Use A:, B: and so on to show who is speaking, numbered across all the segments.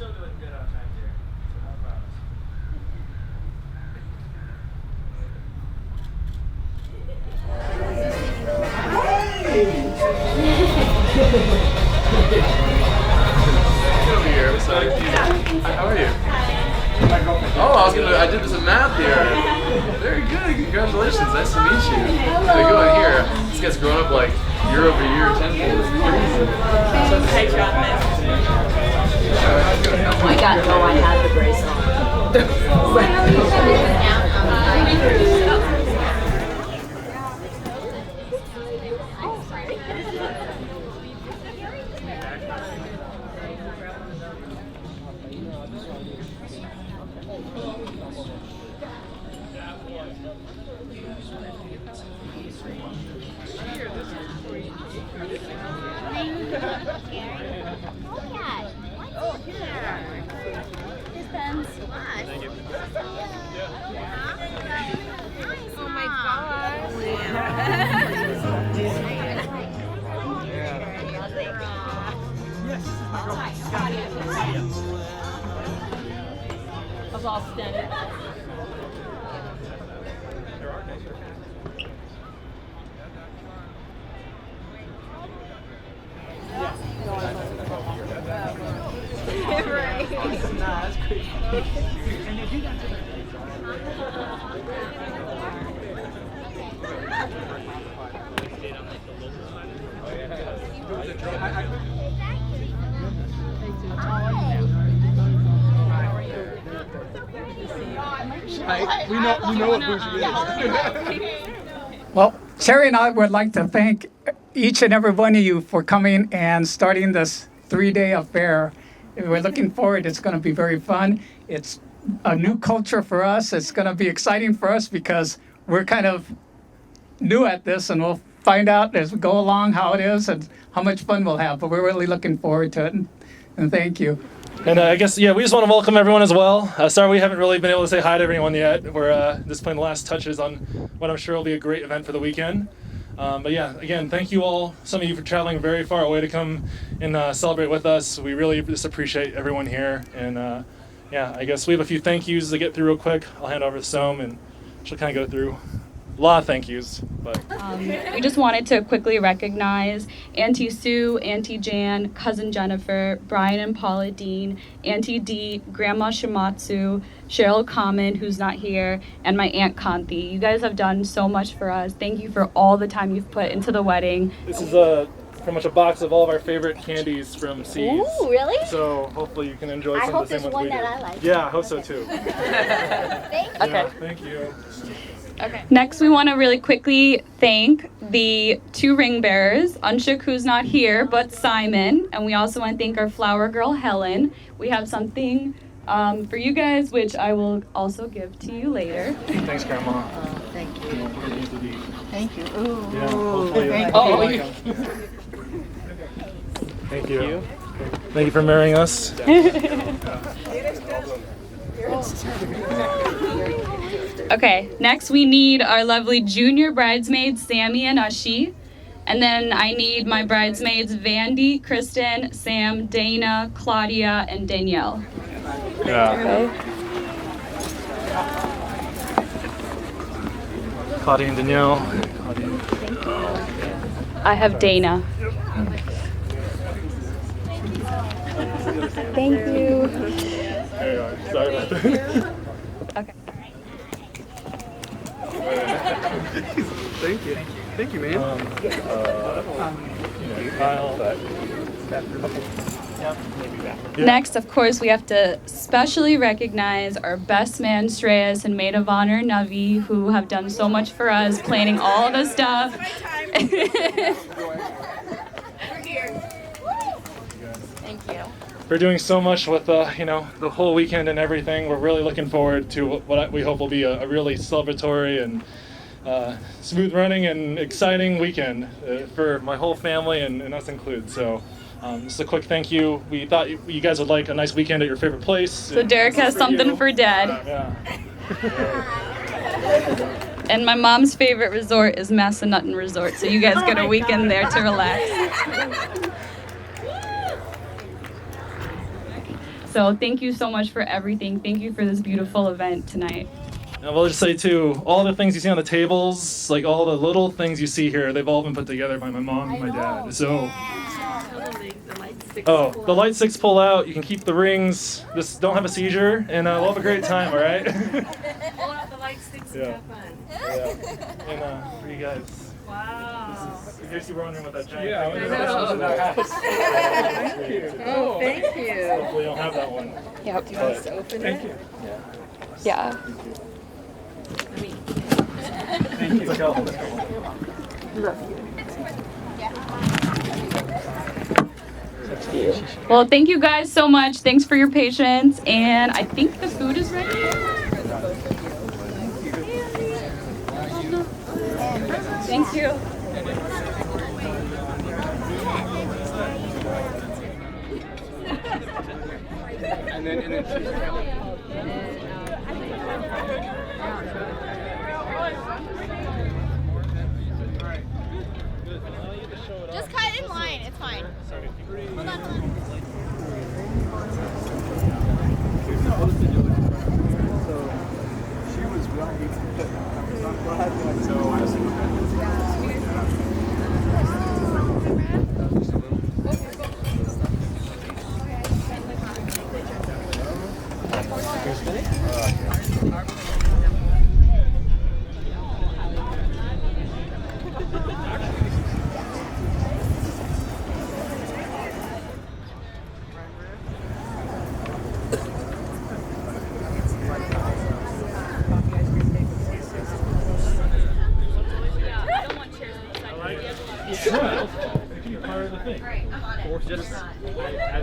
A: still doing good on that, dear. So no problems.
B: Over here. So, hi, how are you? Oh, I did some math here. Very good. Congratulations. Nice to meet you. How you going here? This guy's grown up like year over year, tenfold. It's crazy.
C: I got this.
D: Oh my God, no, I had the brace on.
C: Oh my gosh.
D: Of Austin.
E: We know what Bougie is.
F: Well, Sherry and I would like to thank each and every one of you for coming and starting this 3-day affair. We're looking forward. It's going to be very fun. It's a new culture for us. It's going to be exciting for us because we're kind of new at this, and we'll find out as we go along how it is and how much fun we'll have. But we're really looking forward to it, and thank you.
G: And I guess, yeah, we just want to welcome everyone as well. Sorry we haven't really been able to say hi to everyone yet. We're just putting the last touches on what I'm sure will be a great event for the weekend. But yeah, again, thank you all, some of you for traveling very far away to come and celebrate with us. We really just appreciate everyone here. And yeah, I guess we have a few thank yous to get through real quick. I'll hand over to Som and she'll kind of go through a lot of thank yous. But
H: We just wanted to quickly recognize Auntie Sue, Auntie Jan, Cousin Jennifer, Brian and Paula Dean, Auntie Dee, Grandma Shimatsu, Cheryl Common, who's not here, and my Aunt Kanthi. You guys have done so much for us. Thank you for all the time you've put into the wedding.
G: this is pretty much a box of all of our favorite candies from C's.
D: Ooh, really?
G: So hopefully you can enjoy
D: I
G: some
D: hope
G: of the
D: there's
G: same ones
D: one
G: we
D: that
G: did.
D: I like.
G: Yeah, I hope so too.
D: Thank you.
H: Okay.
G: Yeah, thank you.
H: Okay. Next, we want to really quickly thank the 2 ring bearers, Anshuk, who's not here, but Simon. And we also want to thank our flower girl, Helen. We have something for you guys, which I will also give to you later.
G: Thanks, Grandma.
D: Thank you. Thank you. Ooh.
G: Yeah, hopefully.
D: Thank
G: Oh,
D: you.
G: Thank you. Thank you for marrying us.
H: Okay, next we need our lovely junior bridesmaids, Sammy and Ushi. And then I need my bridesmaids, Vandy, Kristen, Sam, Dana, Claudia, and Danielle.
G: Yeah.
H: Okay.
G: Claudia and Danielle.
H: I have Dana. Thank you.
G: There you are. Sorry about that.
H: Okay.
E: Thank you. Thank you, man.
G: Kyle.
H: Next, of course, we have to specially recognize our best man, Shreyas, and maid of honor, Navi, who have done so much for us, planning all the stuff.
D: Thank you.
G: We're doing so much with the whole weekend and everything. We're really looking forward to what we hope will be a really celebratory and smooth running and exciting weekend for my whole family and us included. So just a quick thank you. We thought you guys would like a nice weekend at your favorite place.
H: So Derek has something for Dad.
G: Yeah.
H: And my mom's favorite resort is Massanutten Resort, so you guys get a weekend there to relax. So thank you so much for everything. Thank you for this beautiful event tonight.
G: And we'll just say too, all the things you see on the tables, like all the little things you see here, they've all been put together by my mom and my dad. So, oh, the light sticks pull out. You can keep the rings. Just don't have a seizure, and we'll have a great time. All right?
C: Pull out the light sticks and
G: Yeah.
C: have fun.
G: Yeah. And for you guys.
C: Wow.
G: In case you were wondering what that giant
E: Yeah,
G: thing
E: I
G: is.
E: know.
G: This is our house.
E: Thank you.
C: Oh, thank you.
G: Hopefully you don't have that one.
H: Yep.
C: Do you want us to open
E: Thank
C: it?
E: you.
H: Yeah.
G: Thank you.
H: Well, thank you guys so much. Thanks for your patience. And I think the food is ready. Thank you.
E: And then
D: Just cut in line. It's fine. Hold on.
E: she was right.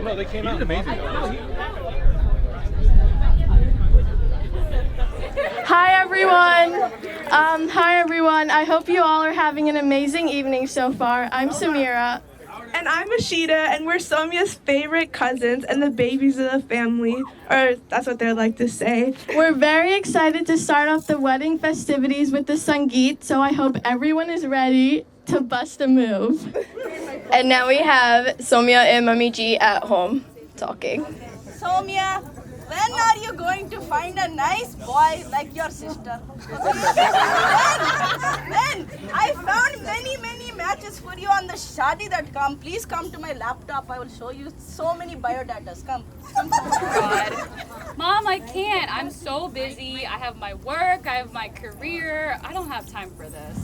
E: No, they came out amazing.
I: Hi everyone. Hi everyone. I hope you all are having an amazing evening so far. I'm Samira.
J: And I'm Ashita, and we're Sowmya's favorite cousins and the babies of the family, or that's what they like to say.
I: We're very excited to start off the wedding festivities with the Sangeet, so I hope everyone is ready to bust a move.
K: And now we have Sowmya and Mummy G at home talking.
L: Sowmya, when are you going to find a nice boy like your sister? when? I found many matches for you on the shadi.com. Please come to my laptop. I will show you so many biodatas. Come.
H: God. Mom, I can't. I'm so busy. I have my work. I have my career. I don't have time for this.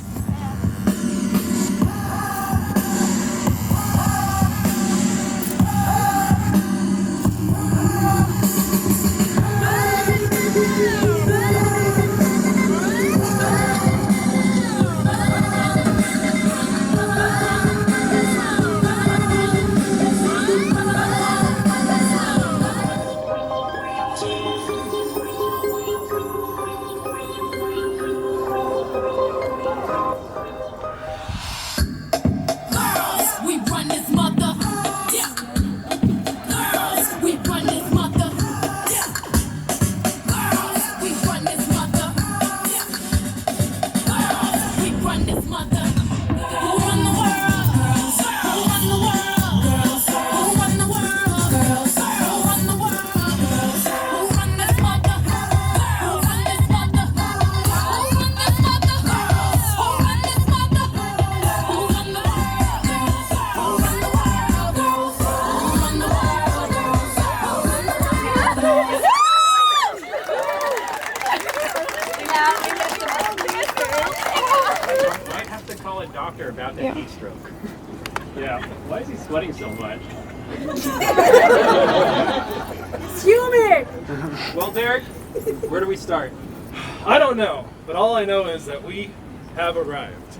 A: About that heat stroke. Yeah. Why is he sweating so much?
J: It's humid!
A: Well, Derek, where do we start?
G: I don't know, but all I know is that we have arrived.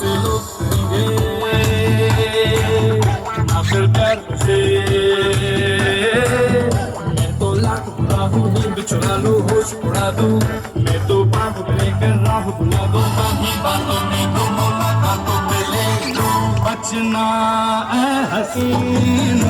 M: Look बुला दो बाकी बातों में दो मुलाकातों में ले लो बचना ऐ हसीन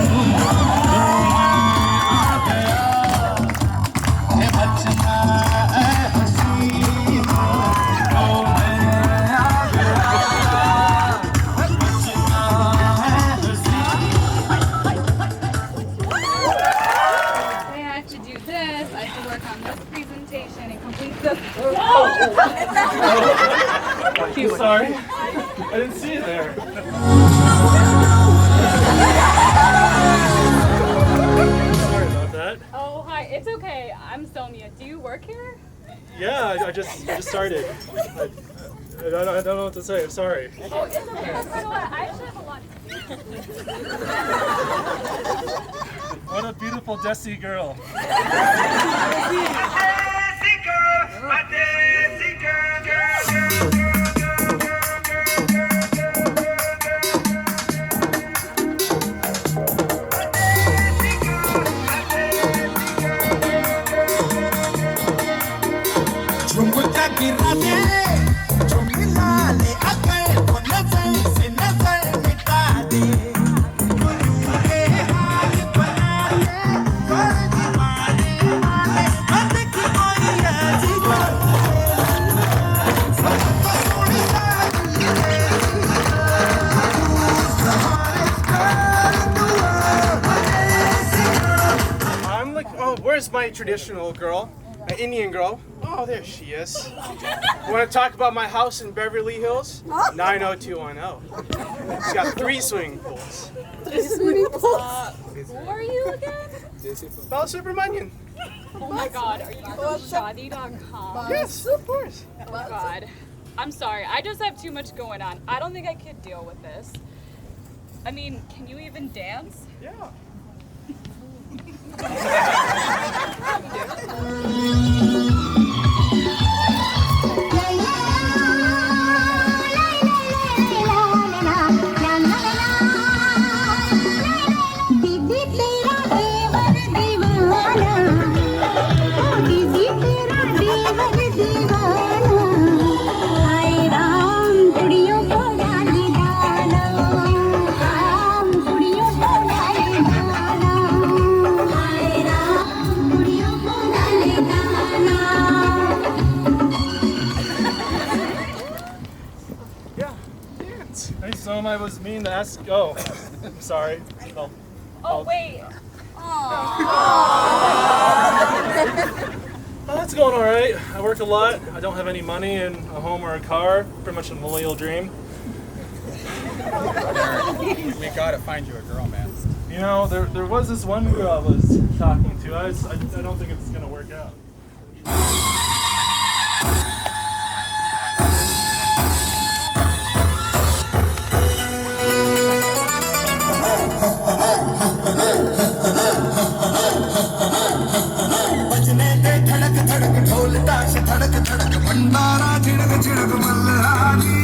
G: I'm sorry. I didn't see you there. Sorry about that.
H: Oh, hi. It's okay. I'm Sowmya. Do you work here?
G: Yeah, I just started. I don't know what to say. I'm sorry.
H: Oh, it's okay. You know what? I actually have a lot to do.
G: What a beautiful Desi girl.
M: गिरा दे जो मिला ले अगर वो नजर से नजर मिटा दे ये हाल बना ले कर दीवाने हद की कोई ऐसी बात सबको थोड़ी
E: I'm like, oh, where's my traditional girl? An Indian girl. Oh, there she is. You want to talk about my house in Beverly Hills? 90210. It's got 3 swimming pools.
H: 3 swimming pools? Who are you again?
E: Bella Subramanian.
H: Oh my god, are you from Shadi.com?
E: Yes, of course.
H: Oh god. I'm sorry, I just have too much going on. I don't think I could deal with this. I mean, can you even dance?
E: Yeah.
G: I was mean to ask. Oh, I'm sorry.
H: Oh, wait.
G: Well, that's going all right. I work a lot. I don't have any money and a home or a car. Pretty much a millennial dream.
N: We gotta find you a girl, man.
G: You know, there was this one girl I was talking to. I don't think it's gonna work out.
M: भंडारा झिड़क झिड़क मल्हारी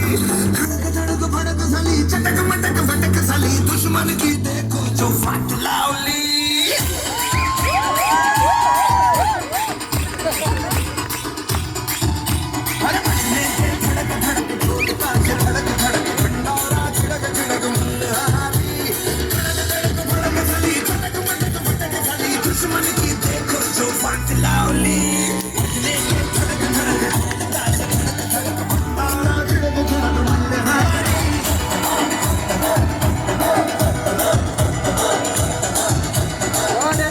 M: धड़क धड़क भड़क सली चटक मटक फटक सली दुश्मन की देखो जो फट लावली हर बजने से धड़क धड़क ढोल ताश धड़क धड़क भंडारा झिड़क झिड़क मल्हारी धड़क धड़क भड़क सली चटक मटक फटक सली दुश्मन की देखो जो फट लावली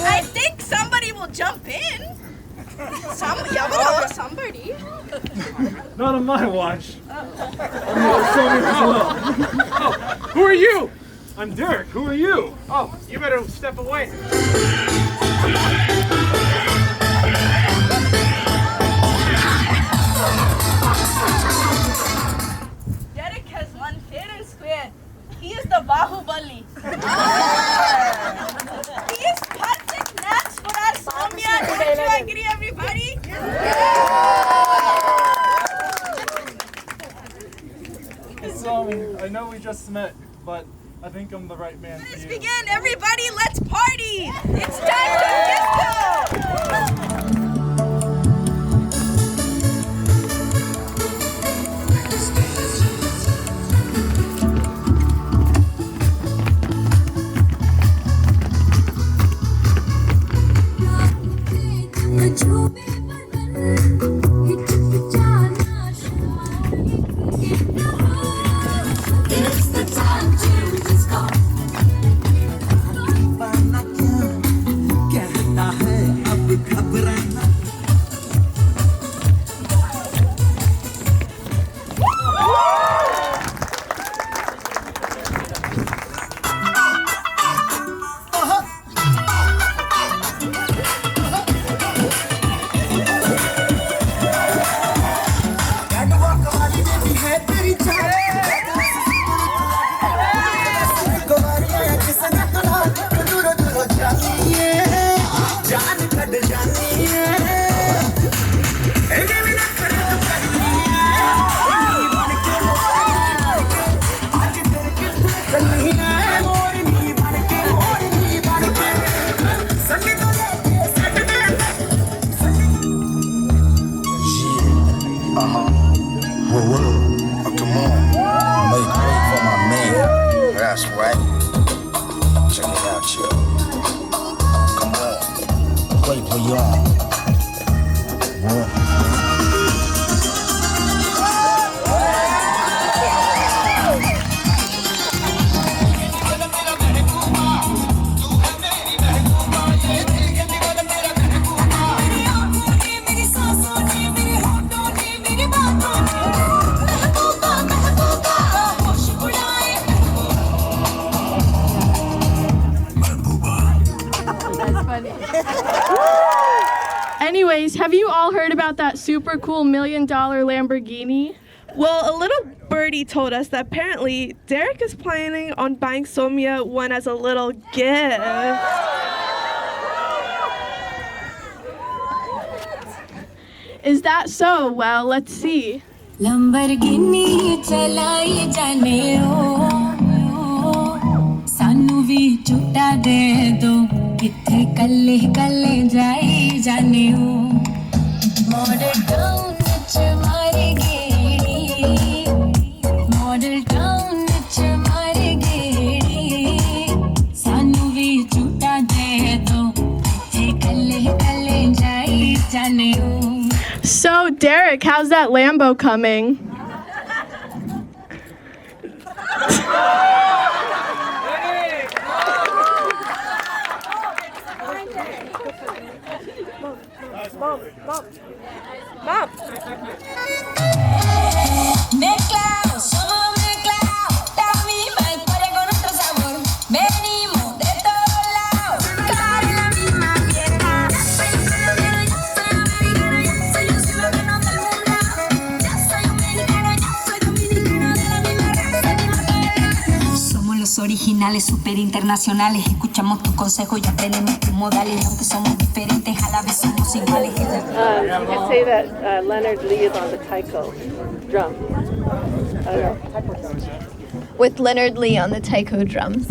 L: I think somebody will jump in. Somebody.
G: Not on my watch.
E: Who are you?
G: I'm Derek. Who are you?
E: Oh, you better step away.
L: Derek has won fair and square. He is the Bahubali. He is perfect match for our Sowmya. Don't you agree, everybody?
G: Sowmya, I know we just met, but I think I'm the right man for
L: Let's
G: you.
L: begin, everybody. Let's party. It's time to disco.
M: That's right. Check it out, yo. Come on. Play on. What?
I: Anyways, have you all heard about that super cool $1 million Lamborghini?
J: Well, a little birdie told us that apparently Derek is planning on buying Sowmya one as a little gift.
I: Is that so? Well, let's see.
O: Lamborghini chalai jane o sanu vi chuta de do kithe kalle kalle jai jane o model town vich mare gedi model town vich mare gedi sanu vi chuta de do kithe kalle kalle jai jane o.
I: So, Derek, how's that Lambo coming?
J: Mom.
O: Mezclado, somos mezclados, la misma historia con nuestro sabor. Venimos de todos lados, caer en la misma fiesta. Soy colombiana, yo soy americana, yo soy los ciudadanos del mundo. Yo soy dominicana, yo soy dominicana de la misma raza, misma tierra. Somos los originales, super internacionales. Escuchamos tus consejos y aprendemos tus modales. Aunque somos diferentes, a la vez somos iguales.
C: You could say that Leonard Lee is on the taiko drum.
K: With Leonard Lee on the taiko drums.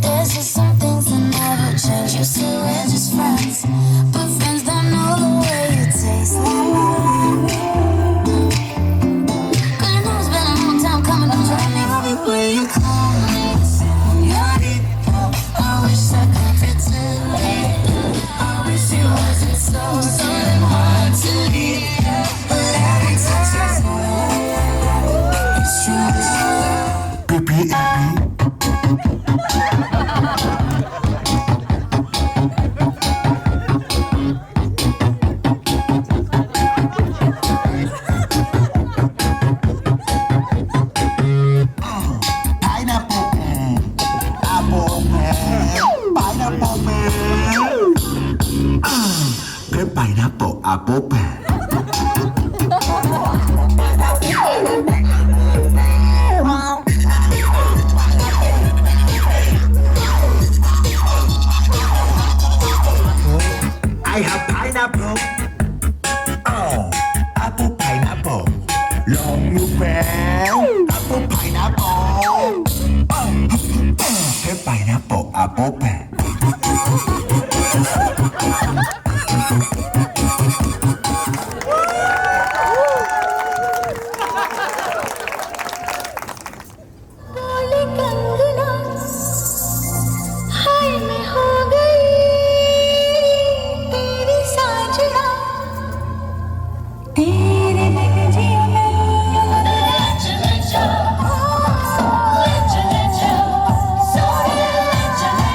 O: There's just some things that never change. You say we're just friends, but friends don't know the way you taste. Cause you know it's been a long time coming, don't try me the way you call me. You're deep, I wish I could pretend. I wish it wasn't so damn hard to leave. But every touch is it's true.
M: Pineapple apple pen. I have pineapple. Oh, apple pineapple. Long new pen. Apple pineapple. Pineapple apple pen.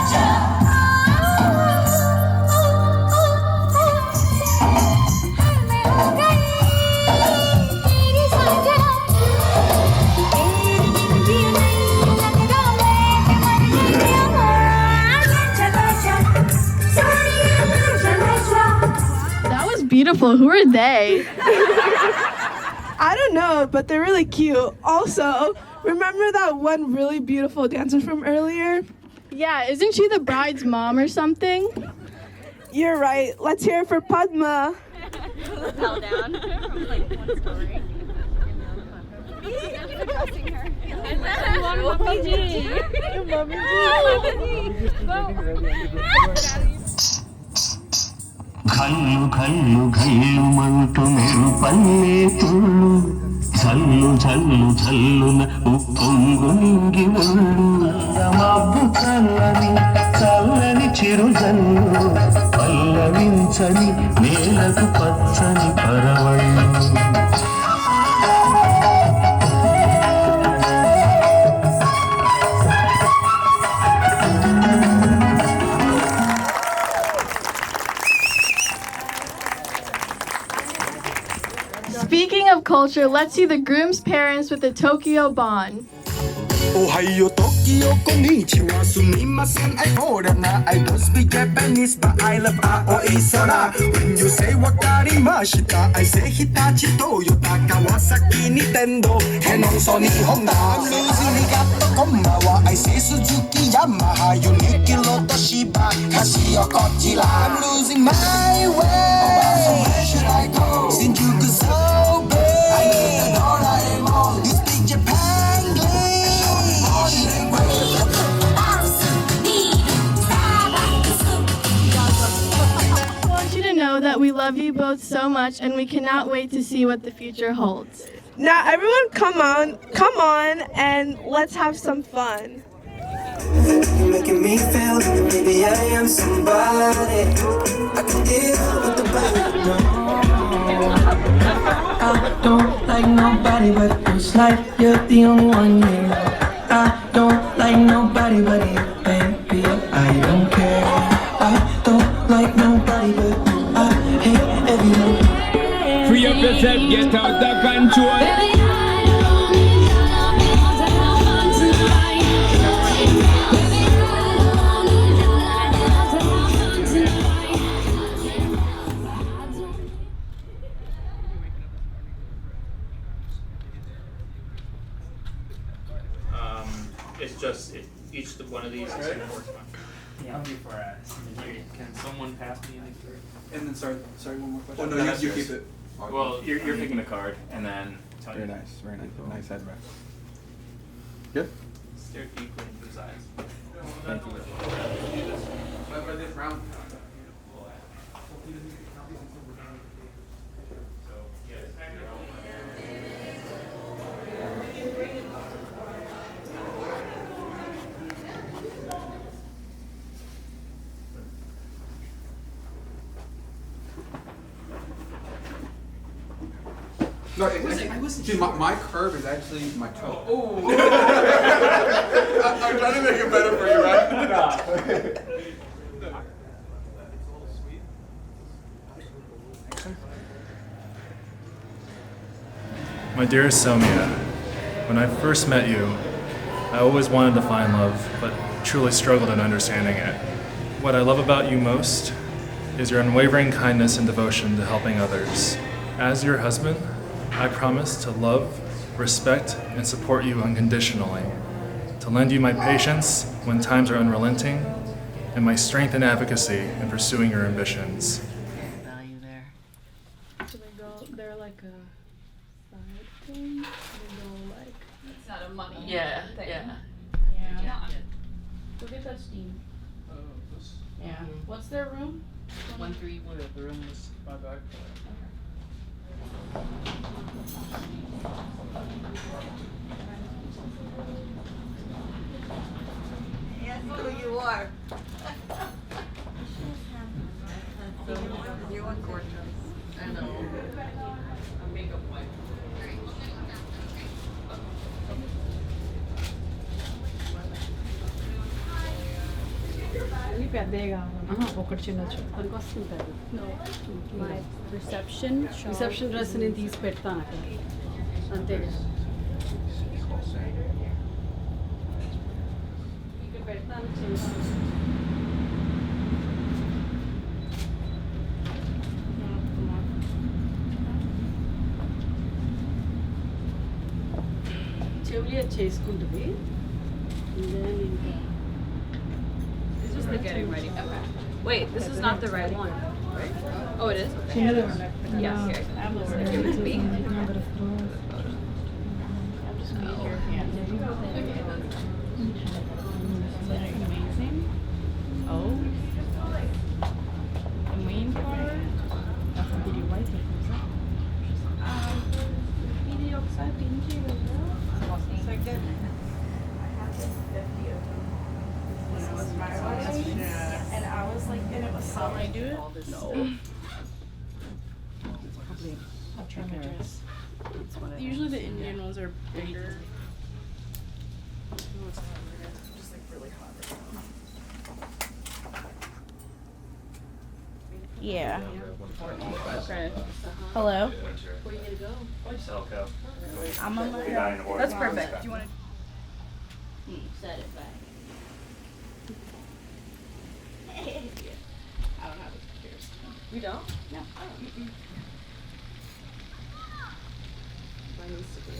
O: Legend.
I: beautiful. Who are they?
J: I don't know, but they're really cute. Also, remember that one really beautiful dancer from earlier?
I: Yeah, isn't she the bride's mom or something?
J: You're right. Let's hear it for Padma.
D: Fell down from like one story. Addressing her.
M: ఘల్లు ఘల్లు ఘల్లుమంటూ మెరుపల్లే తుళ్ళు జల్లు జల్లు జల్లున ఉప్పొంగు నింగి ఒళ్ళు మబ్బు చల్లని చల్లని చిరుజల్లు పల్లవించని నేలకు పచ్చని పరవళ్ళు
I: Speaking of culture, let's see the groom's parents with the Tokyo Bond.
M: Ohio, Tokyo, konnichiwa, sumimasen, I foreigner. I don't speak Japanese, but I love Aoi Sora. When you say wakarimashita, I say Hitachi, Toyota, Kawasaki, Nintendo, Canon, Sony, Honda. I'm losing Rigato, Komawa, I say Suzuki, Yamaha, Uniqlo, Toshiba, Casio, Godzilla. I'm losing my way. So where should I go? Shinjuku, so big. I need a Doraemon. You speak Japanese.
I: I want you to know that we love you both so much and we cannot wait to see what the future holds.
J: Now, everyone, come on, and let's have some fun.
M: You're making me feel, maybe I am somebody. I can deal with the bad. I don't like nobody, but it feels like you're the only one here. I don't like nobody, but you, baby, I don't care. I don't like nobody, but I hate everyone.
P: Free up yourself, get out of control.
A: It's just each one of these is going to work fine.
B: Yeah. Can someone pass me anything?
N: And then sorry, one more question.
B: Oh no, you keep it.
A: Well, you're picking a card, and then Tony.
N: Very nice, very nice. Nice head wrap. Good?
B: Stare deeply into his eyes.
N: Thank you.
B: By this round.
N: No, see, my curve is actually my toe.
B: Oh. I'm trying to make it better for you, right?
G: My dearest Sowmya, when I first met you, I always wanted to find love, but truly struggled in understanding it. What I love about you most is your unwavering kindness and devotion to helping others. As your husband, I promise to love, respect, and support you unconditionally, to lend you my patience when times are unrelenting, and my strength and advocacy in pursuing your ambitions.
H: Value there.
I: So they're like a side thing? They go like...
D: It's not a money thing.
H: Yeah. Go get that steam. Yeah. What's their room?
B: 131. The room was by back.
L: Yes, who you are. You are gorgeous.
B: I know. A makeup wipe.
Q: ఇది పెద్దగా కావాలి ఒకటి చిన్న పనికి వస్తుంటుంది
H: My reception shawl.
Q: Reception dress నేను తీసి పెడతాను అక్కడ అంతే ఇక్కడ పెడతాను Sowmya చేసుకుంటుంది.
H: This is the getting ready. Okay. Wait, this is not the right one, right? Oh, it is? Okay. Yeah, here. Give it to me.
Q: Amazing. Oh. The main part. Did you like it?
L: And I was like, and it was so I do it?
Q: No. Probably a trick dress.
J: Usually the Indian ones are bigger.
L: Just like really hot. Yeah. Okay. Hello.
Q: Where are you gonna go?
L: I'm on my.
H: That's perfect.
L: Do you want to?
Q: Set it back.
L: I don't have a computer.
H: You don't?
L: No.
H: Mine needs to be.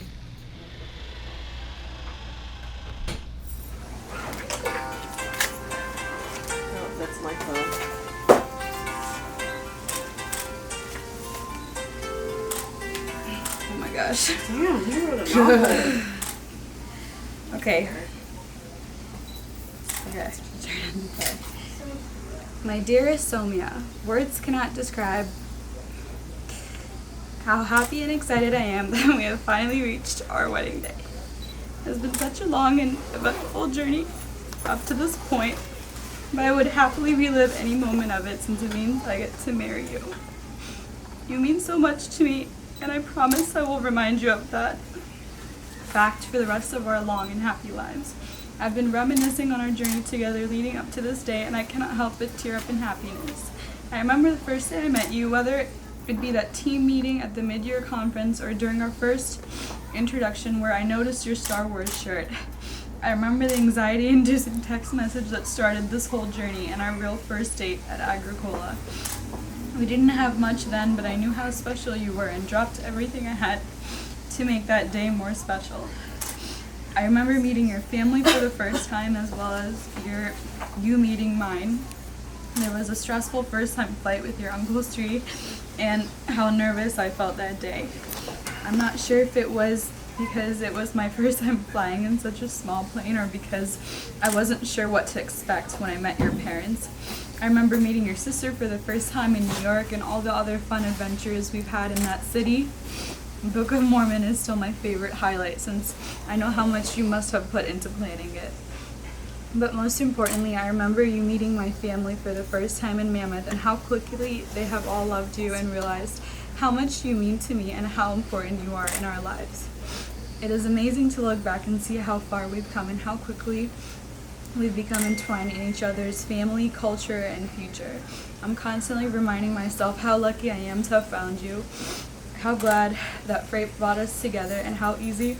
H: Oh, that's my phone.
K: Oh my gosh.
L: Damn, you wrote a novel.
K: Okay. Okay. Okay. My dearest Sowmya, words cannot describe how happy and excited I am that we have finally reached our wedding day. It has been such a long and eventful journey up to this point, but I would happily relive any moment of it since it means I get to marry you. You mean so much to me, and I promise I will remind you of that fact for the rest of our long and happy lives. I've been reminiscing on our journey together leading up to this day, and I cannot help but tear up in happiness. I remember the first day I met you, whether it'd be that team meeting at the mid-year conference or during our first introduction where I noticed your Star Wars shirt. I remember the anxiety-inducing text message that started this whole journey and our real first date at Agricola. We didn't have much then, but I knew how special you were and dropped everything I had to make that day more special. I remember meeting your family for the first time as well as you meeting mine. There was a stressful first-time flight with your uncle's tree and how nervous I felt that day. I'm not sure if it was because it was my first time flying in such a small plane or because I wasn't sure what to expect when I met your parents. I remember meeting your sister for the first time in New York and all the other fun adventures we've had in that city. Book of Mormon is still my favorite highlight since I know how much you must have put into planning it. But most importantly, I remember you meeting my family for the first time in Mammoth and how quickly they have all loved you and realized how much you mean to me and how important you are in our lives. It is amazing to look back and see how far we've come and how quickly we've become entwined in each other's family, culture, and future. I'm constantly reminding myself how lucky I am to have found you, how glad that fate brought us together, and how easy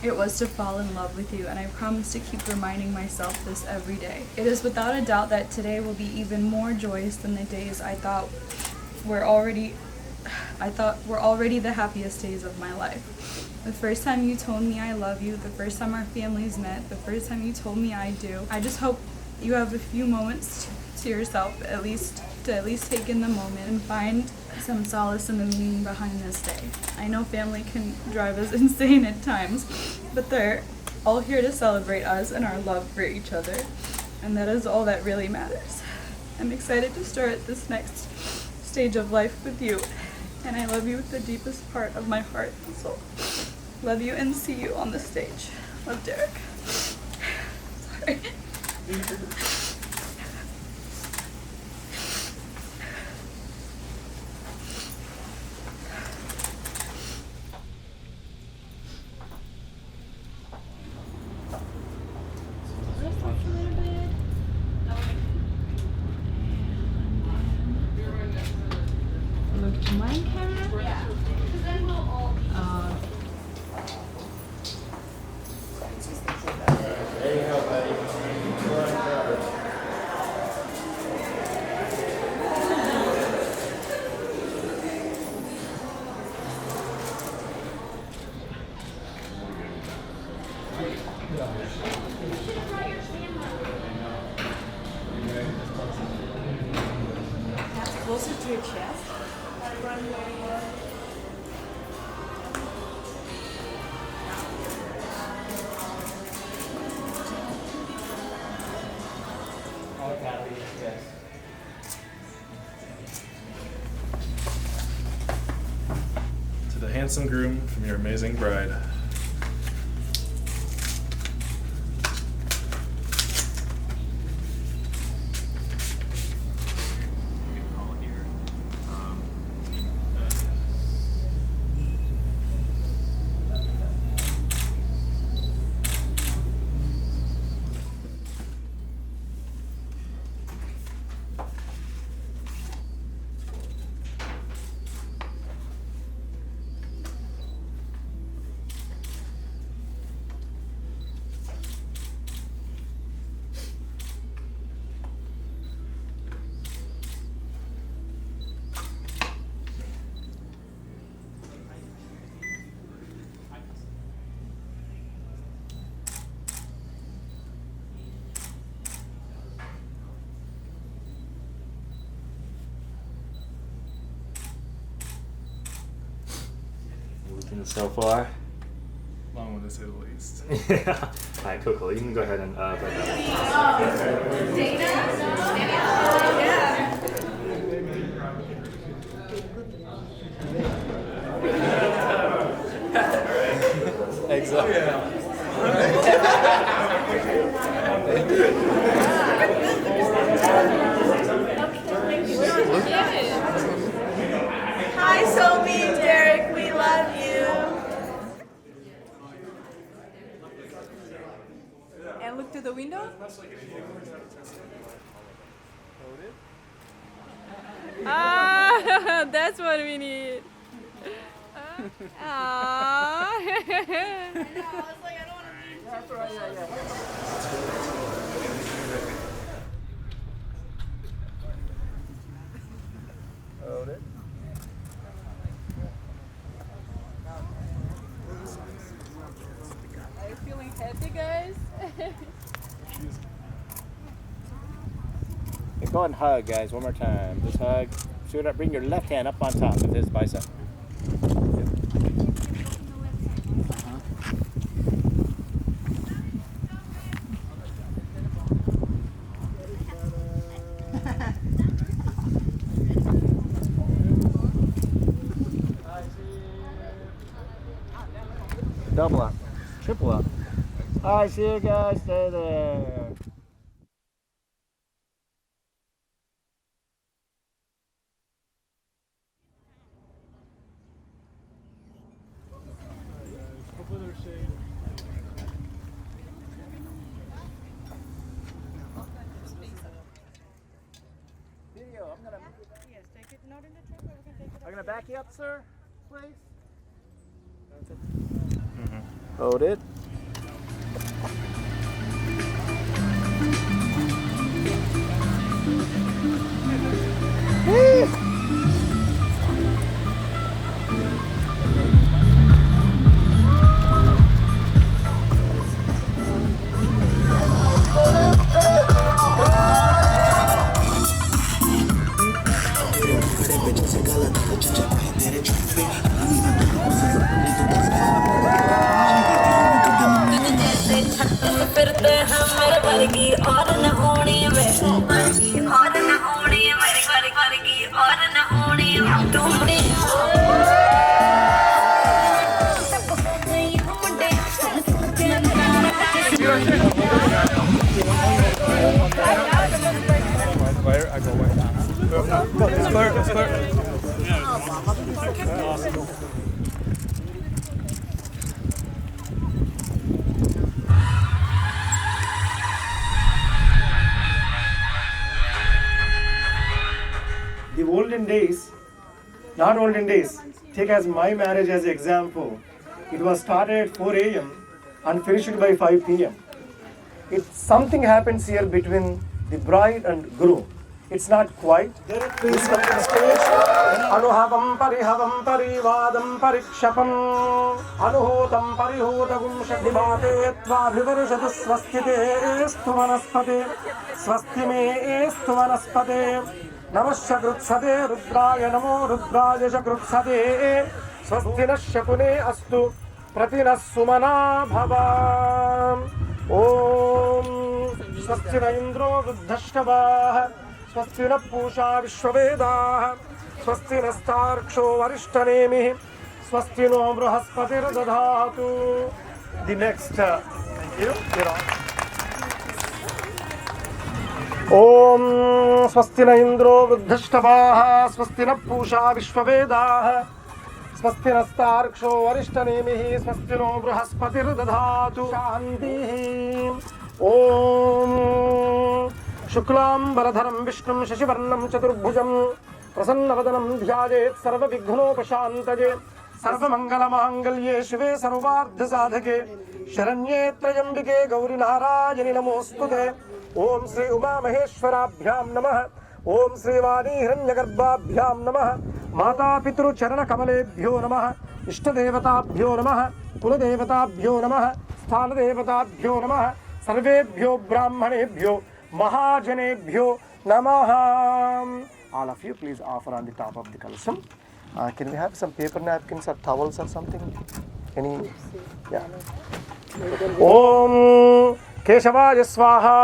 K: it was to fall in love with you, and I promise to keep reminding myself this every day. It is without a doubt that today will be even more joyous than the days I thought were already the happiest days of my life. The first time you told me I love you, the first time our families met, the first time you told me I do. I just hope you have a few moments to yourself, at least take in the moment and find some solace in the meaning behind this day. I know family can drive us insane at times, but they're all here to celebrate us and our love for each other, and that is all that really matters. I'm excited to start this next stage of life with you, and I love you with the deepest part of my heart and soul. Love you and see you on the stage. Love, Derek. Sorry.
Q: Look to my camera.
L: Yeah. Because then we'll all be.
Q: Closer to your chest.
G: To the handsome groom from your amazing bride.
A: So far.
G: Long one to say the least.
A: Yeah. All right, cool. You can go ahead and break
L: Hi, Sowmya, Derek. We love you.
Q: And look to the window. Ah, that's what we need. Ah.
E: Hold it.
Q: Are you feeling happy, guys?
R: Go ahead and hug, guys, one more time. Just hug. Shoot up. Bring your left hand up on top of his bicep. Double up. Triple up. All right, see you guys. Stay there. I'm gonna back you up, sir, please. Hold it.
O: फिरते हैं मेरे वर्गी और न होनी वे और न होनी मेरी वर्गी और न होनी ढूंढी
E: I go away. It's clear. It's clear. The olden days, not olden days, take as my marriage as example. It was started at 4 a.m. and finished by 5 p.m. Something happens here between the bride and groom. It's not quite. Please come to the stage. అనుహవం పరిహవం పరివాదం పరిక్షపం అనుహూతం పరిహూతగుం షడ్మాతే త్వాభివర్షతు స్వస్తితేస్తు వనస్పతే స్వస్తి మేస్తు వనస్పతే నమశ్చ కృత్సతే రుద్రాయ నమో రుద్రాయ చ కృత్సతే స్వస్తి నః శకునే అస్తు ప్రతినః సుమనా భవ ఓం స్వస్తి న ఇంద్రో వృద్ధశ్రవాః స్వస్తి న పూషా విశ్వవేదాః స్వస్తి నస్తార్క్షో వరిష్టనేమిః స్వస్తి నో బృహస్పతిర్దధాతు. ది నెక్స్ట్ ఓం స్వస్తి న ఇంద్రో వృద్ధశ్రవాః స్వస్తి న పూషా విశ్వవేదాః స్వస్తి నస్తార్క్షో వరిష్టనేమిః స్వస్తి నో బృహస్పతిర్దధాతు. శాంతిః. ఓం శుక్లాంబరధరం విష్ణుం శశివర్ణం చతుర్భుజం ప్రసన్నవదనం ధ్యాయేత్ సర్వవిఘ్నోపశాంతయే సర్వమంగళమాంగళ్యే శివే సర్వార్థసాధకే శరణ్యే త్రయంబికే గౌరి నారాయణి నమోస్తుతే. ఓం శ్రీ ఉమామహేశ్వరాభ్యాం నమః. ఓం శ్రీవాణీ హిరణ్యగర్భాభ్యాం నమః. మాతాపితృచరణకమలేభ్యో నమః. ఇష్టదేవతాభ్యో నమః. కులదేవతాభ్యో నమః. స్థానదేవతాభ్యో నమః. సర్వేభ్యో బ్రాహ్మణేభ్యో మహాజనేభ్యో నమః. All of you please offer on the top of the kalasam. Can we have some paper napkins or towels or something? Any? Yeah. Om Keshavaya Swaha.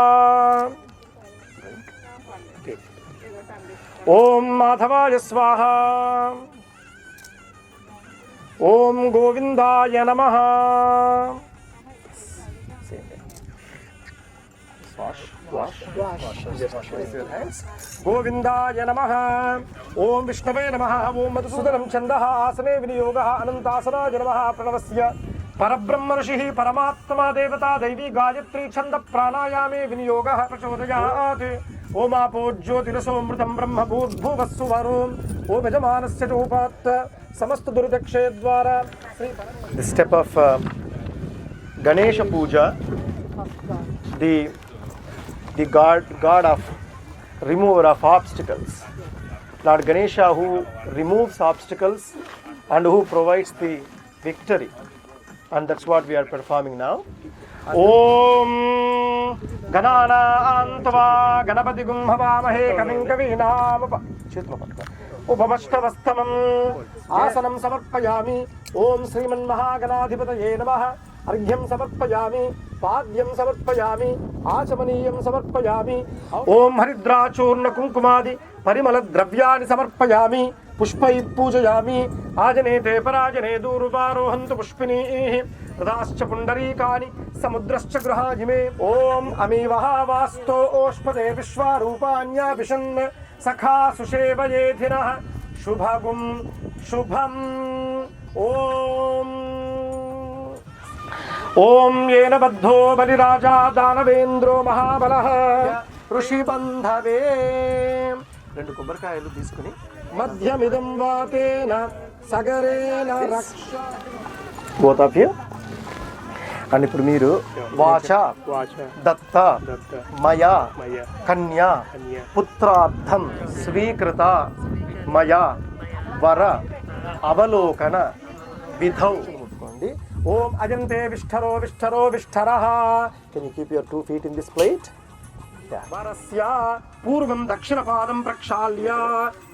E: Om Madhavaya Swaha. Om Govindaya Namaha. Wash your hands. Govindaya Namaha. Om Vishnave Namaha. Om Madhusudanam Chandaha Asane Viniyogaha Anantasanaja Namaha. Pranavasya Parabrahma Rishihi Paramatma Devata Devi Gayatri Chanda Pranayame Viniyogaha Prachodayate. Om Apo Jyotirasomritam Brahma Bhuvassu Varum. Om Yajamanasya Chopat Samasta Durdakshe Dwara. The step of Ganesha Puja, the god of remover of obstacles, Lord Ganesha, who removes obstacles and who provides the victory, and that's what we are performing now. Om Ganana Antava Ganapati Gumhavamahe Kaming Kavinam Upamashtavastamam Asanam Samarpayami. Om Sriman Mahaganadhipataye Namaha. अर्घ्यं समर्पयामि पाद्यं समर्पयामि आचमनीयं समर्पयामि. ओम हरिद्राचूर्ण कुंकुमादि परिमल द्रव्याणि समर्पयामि पुष्पैः पूजयामि. आजनेते पराजने दूरुपारोहन्तु पुष्पिनीः रथाश्च पुण्डरीकानि समुद्रश्च गृहाजिमे. ओम अमीवः वास्तो ओष्पदे विश्वारूपाण्या विशन्न सखा सुषेवयेधिनः शुभगुं शुभम्. ओम ఓం ఏన బద్ధో బలిరాజా దానవేంద్రో మహాబలః ఋషిబంధవే. 2 కొబ్బరికాయలు తీసుకుని మధ్యమిదం వాతేన సగరేన రక్ష. Both of you. అండ్ ఇప్పుడు మీరు వాచ దత్త మయా కన్యా పుత్రార్థం స్వీకృత మయా వర అవలోకన విధౌ. Om Ajante Vishtaro Vishtaro Vishtaraha. Can you keep your 2 feet in this plate? Yeah. Varasya Purvam Dakshinapadam Prakshalya.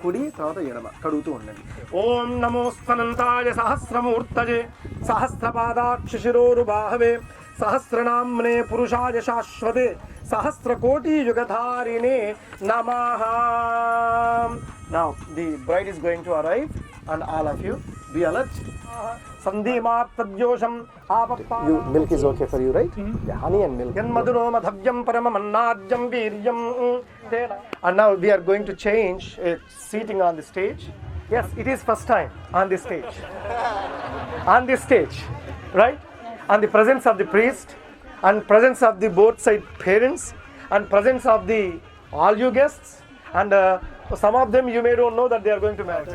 E: Kudi Tavata Yanama. Kadutu Undandi. Om Namo Svanantaya Sahasramurtaje Sahasrapadakshishirorubahave Sahasranamne Purushaya Shashvate Sahasrakoti Yugadharine Namaha. Now the bride is going to arrive and all of you be alert. Sandhimat Tadyosham Apappa. Milk is okay for you, right? Yeah, honey and milk. Yanmaduro Madhavyam Paramamannajam Viryam. And now we are going to change seating on the stage. Yes, it is first time on this stage. On this stage, right? On the presence of the priest and presence of the both side parents and presence of the all you guests and some of them you may don't know that they are going to marry.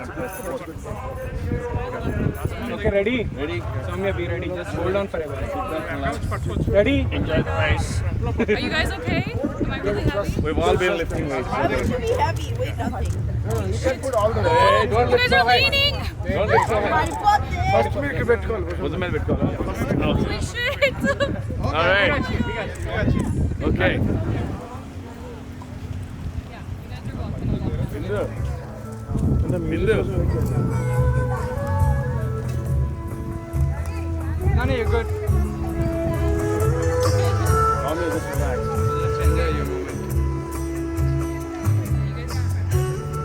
S: Okay, ready? Ready. Sowmya, be ready. Just hold on for a while. Ready?
G: Enjoy the race.
K: Are you guys okay? Am I really heavy?
G: We've all been lifting weights.
L: Really heavy, weight nothing.
S: You can put all the way.
K: Oh,
S: Don't
K: you
S: lift
K: guys
S: so
K: are
S: high.
K: leaning.
S: Don't lift so high. First milk పెట్టుకోవాలి.
G: What's the matter with
K: Holy shit.
G: All right. Okay. In the middle.
S: No, you're good.
G: Mommy, just relax.
S: Just enjoy your moment.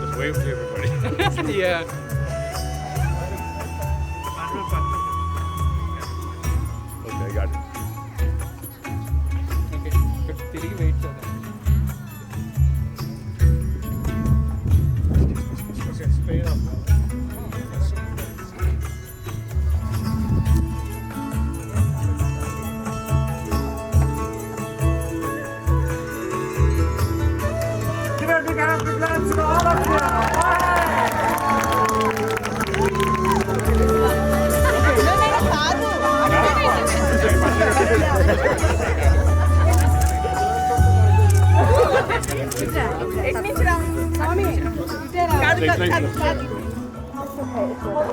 G: Just wave to everybody.
S: Yeah.
G: Okay, I got it.
S: Okay. తిరిగి wait చేద్దాం.
G: Okay, straight up.
E: Give a big hand of applause to all of you.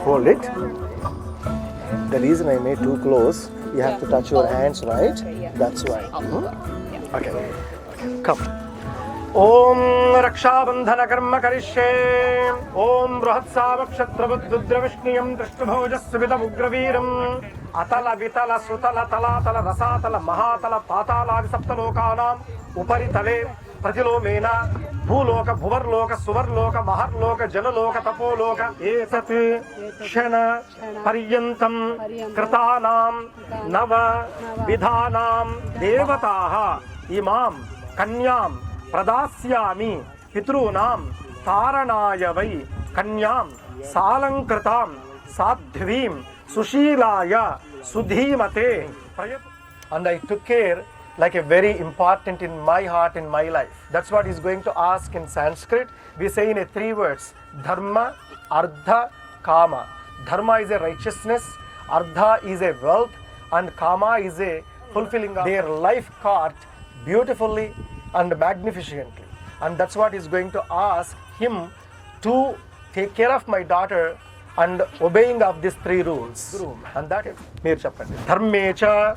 E: Hold it. The reason I made too close, you have to touch your hands, right? That's why. Okay. Come. Om Rakshabandhana Karma Karishe. Om Bruhatsabakshatrabuddravishnyam Drishtabhojasvita Ugraviram. Atala Vitala Sutala Talatala Rasatala Mahatala Patala Saptalokanam Uparitale Pratilomena Bhuloka Bhuvarloka Suvarloka Maharloka Janaloka Tapoloka Esate Shana Paryantam Kratanam Nava Vidhanam Devataha Imam Kanyam Pradasyami Pitrunam Taranaya Vai Kanyam Salankritam Sadhvim Sushilaya Sudhimate. And I took care like a very important in my heart, in my life. That's what he's going to ask in Sanskrit. We say in a 3 words, Dharma, Artha, Kama. Dharma is a righteousness, Artha is a wealth, and Kama is a fulfilling of their life cart beautifully and magnificently. And that's what he's going to ask him to take care of my daughter and obeying of these 3 rules. And that is Meer Chappandi. Dharmecha,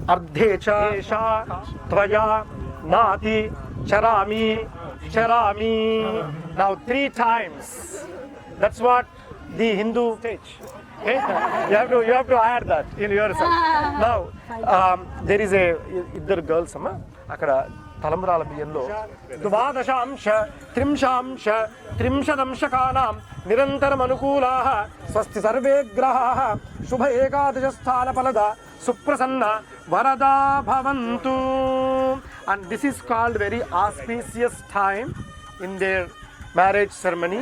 E: Ardhecha, Esha, Tvaya, Nati, Charami, Charami. Now 3 times. That's what the Hindu teach. Okay? You have to add that in yourself. Now there is a iddaru girls akkada తలంబ్రాల బియ్యంలో ద్వాదశాంశ త్రింశాంశ త్రింశదంశకానాం నిరంతరం అనుకూలాః స్వస్తి survey గ్రహాః శుభ ఏకాదశస్థాన ఫలద సుప్రసన్న వరదా భవంతు. And this is called very auspicious time in their marriage ceremony.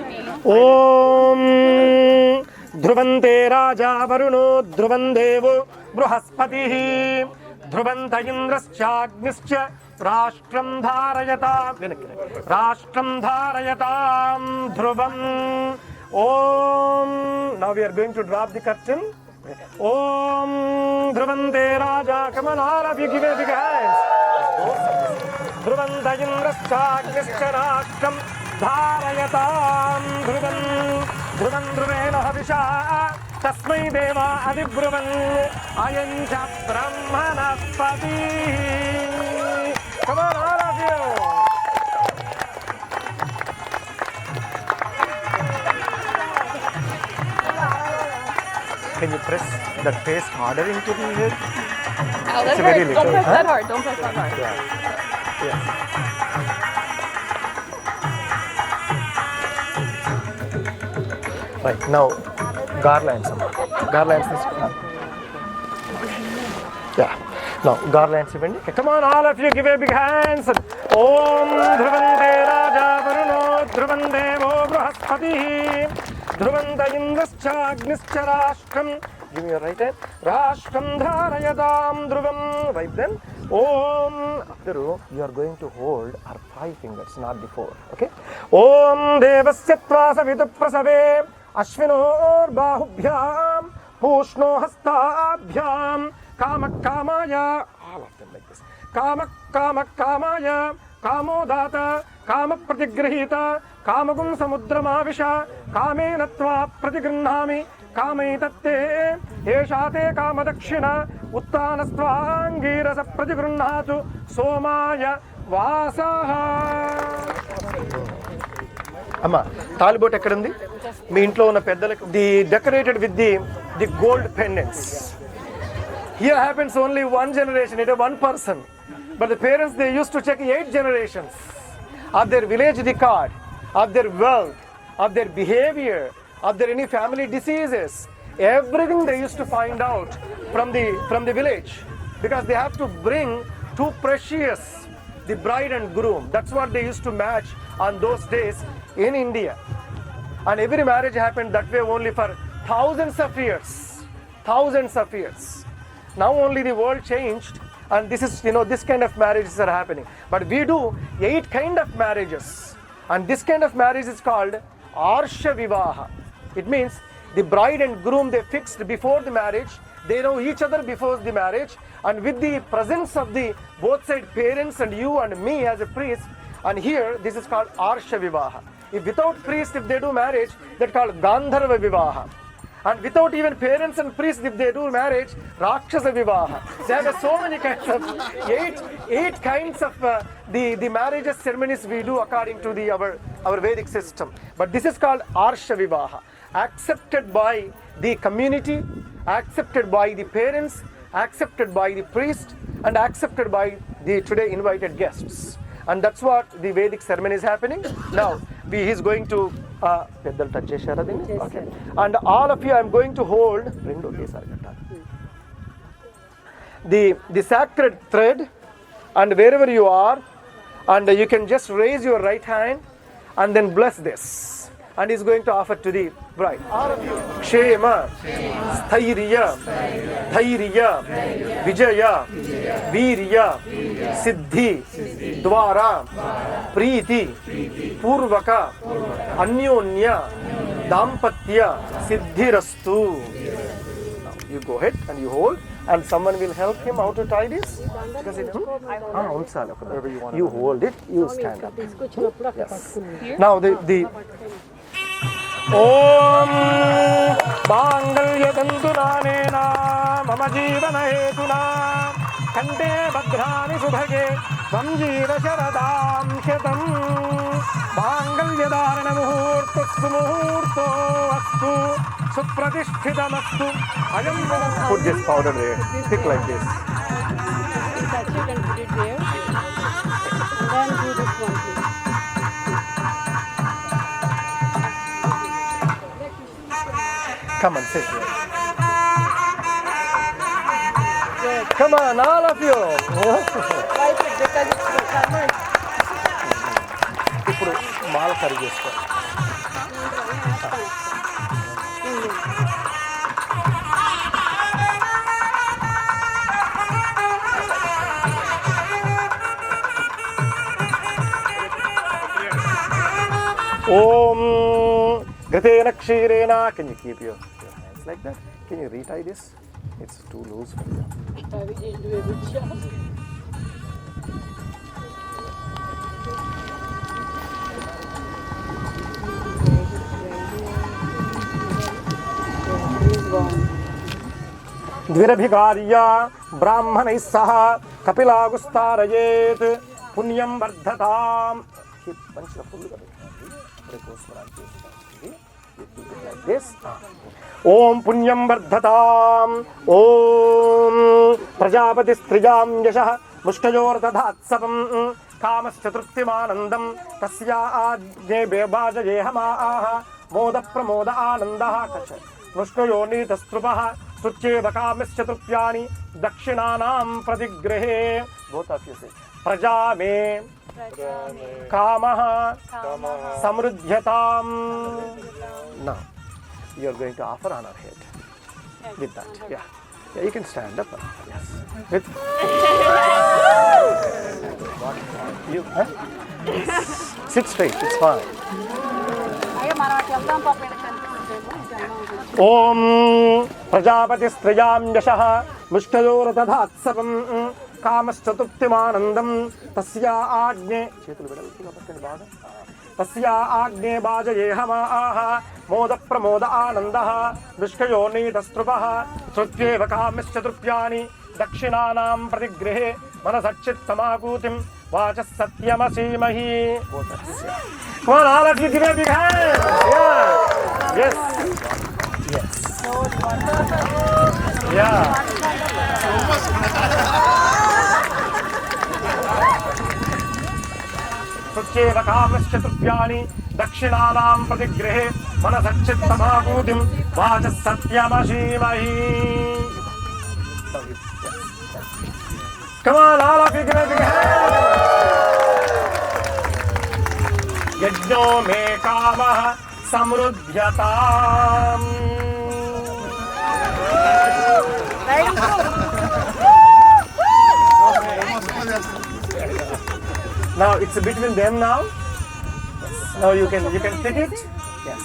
E: Om Dhruvante Raja Varuno Dhruvandevo Bruhaspatihi Dhruvanta Indraschagnischa Rashtram Dharayatam Rashtram Dharayatam Dhruvam. Om. Now we are going to drop the curtain. Om Dhruvante Raja. Come on, all of you give a big hands. Dhruvanta Indraschagnischa Rashtram Dharayatam Dhruvam. Dhruvam Dhruvena Havisha Tasmai Deva Adibruvan Ayancha Brahmanaspati. Come on, all of you. Can you press that paste harder into the head?
Q: Oh,
E: It's
Q: that
E: very
Q: hurts.
E: little,
Q: Don't press
E: huh?
Q: that hard. Don't press that hard.
E: Yeah. Yes. Right, now garlands. Garlands this one. Yeah. Now garlands even. Okay, come on, all of you give a big hands. Om Dhruvante Raja Varuno Dhruvandevo Bruhaspatihi Dhruvanta Indrascha Agnischa Rashtram. Give me your right hand. Rashtram Dharayadam Dhruvam. Right then. Om. After you are going to hold our 5 fingers, not the 4. Okay. Om Devasya Tvasa Vidu Prasave Ashvinor Bahubhyam Pushno hastabhyam kamak kamaya. All of them like this. Kamak kamaya. Kamodata. Kamak pratigrahita. Kamagum samudramavisha. Kame natva pratigrihnami. Kame tatte. Eshate kamadakshina. Uttanastvangirasa pratigrihnatu. Somaya vasaha. Amma, తాలిబోట్ ఎక్కడుంది? మీ ఇంట్లో ఉన్న పెద్దలకు the decorated with the gold pendants. Here happens only one generation, it is one person. But the parents, they used to check 8 generations of their village record, of their wealth, of their behavior, of their any family diseases. Everything they used to find out from the village, because they have to bring 2 precious, the bride and groom. That's what they used to match on those days in India. And every marriage happened that way only for thousands of years. Thousands of years. Now only the world changed, and this is, this kind of marriages are happening. But we do 8 kind of marriages, and this kind of marriage is called Arsha Vivaha. It means the bride and groom, they fixed before the marriage, they know each other before the marriage, and with the presence of the both side parents and you and me as a priest, and here this is called Arsha Vivaha. If without priest, if they do marriage, that's called Gandharva Vivaha. And without even parents and priests, if they do marriage, Rakshasa Vivaha. There are so many kinds of, eight kinds of the marriages ceremonies we do according to our Vedic system. But this is called Arsha Vivaha. Accepted by the community, accepted by the parents, accepted by the priest, and accepted by the today invited guests. And that's what the Vedic ceremony is happening. Now, he is going to okay. And all of you, I am going to hold the sacred thread, and wherever you are, and you can just raise your right hand and then bless this. And he is going to offer to the bride. All of you. Kshema, Sthairya, Dhairya, Vijaya, Virya, Siddhi, Dwara, Preeti, Purvaka, Anyonya, Dampatya, Siddhirastu. Now you go ahead and you hold, and someone will help him how to tie this. You hold it, you stand up. Yes. Now the Om Bangalya Tantunanena Mama Jeevana Hetuna Kante Bhadrani Subhage Tvam Jeeva Sharadam Shatam Bangalya Dharana Muhurtastu Muhurto Astu Supratishthitamastu Ayam. Put this powder there, stick like this.
C: Touch it and put it there. And then do this one, please.
E: Come on, sit here. Come on, all of you.
C: Wipe it because it's covered.
E: ఇప్పుడు మాల కరి చేసుకో. Om Gratena Kshirena. Can you keep your hands like that? Can you retie this? It's too loose for you.
C: We didn't do a good job.
E: Dvirabhikarya Brahmanais saha Kapilagustarayet Punyam Vardhatam. Keep bunch of full like this. Om Punyam Vardhatam. Om Prajapati Strijam Yashah Mushkayor Dadhatsapam Kamas Chaturtimanandam Tasya Ajne Bebaja Jehama Moda Pramoda Anandaha Kasha Mushkayoni Tastrupaha Suche Bakamis Chaturpyani Dakshinanam Pradigrehe. Both of you say Prajame Kamaha Samruddhyatam. Now you are going to offer on our head with that. Yeah, you can stand up. Yes. With you, sit straight. It's fine. ఓం ప్రజాపతి స్త్రయాం యశః ముష్ఠయోరదధాత్సవం కామశ్చతుప్తిమానందం తస్యా ఆజ్ఞే చేతులు వెడల్పుగా పట్టండి బాగా తస్యా ఆజ్ఞే బాజయేహమాః మోద Pramoda ఆనందః దుష్కయో నీతస్త్రుపః తృప్యేవ కామ్యశ్చతుర్ప్యాని దక్షిణానాం ప్రతిగృహే మనసచ్చిత్తమాకూతిం వాచः సత్యమసీమహి. Come on, all of you give a big hand. Yeah. Yes. Yes. Yeah. Sutyeva kamaschaturpyani dakshinanam pratigrihe manasacchittamakutim vachas satyamasimahi. Come on, all of you give a big hand. Yajno me kamah samruddhyatam. Now it's between them now. Now you can pick it. Yes.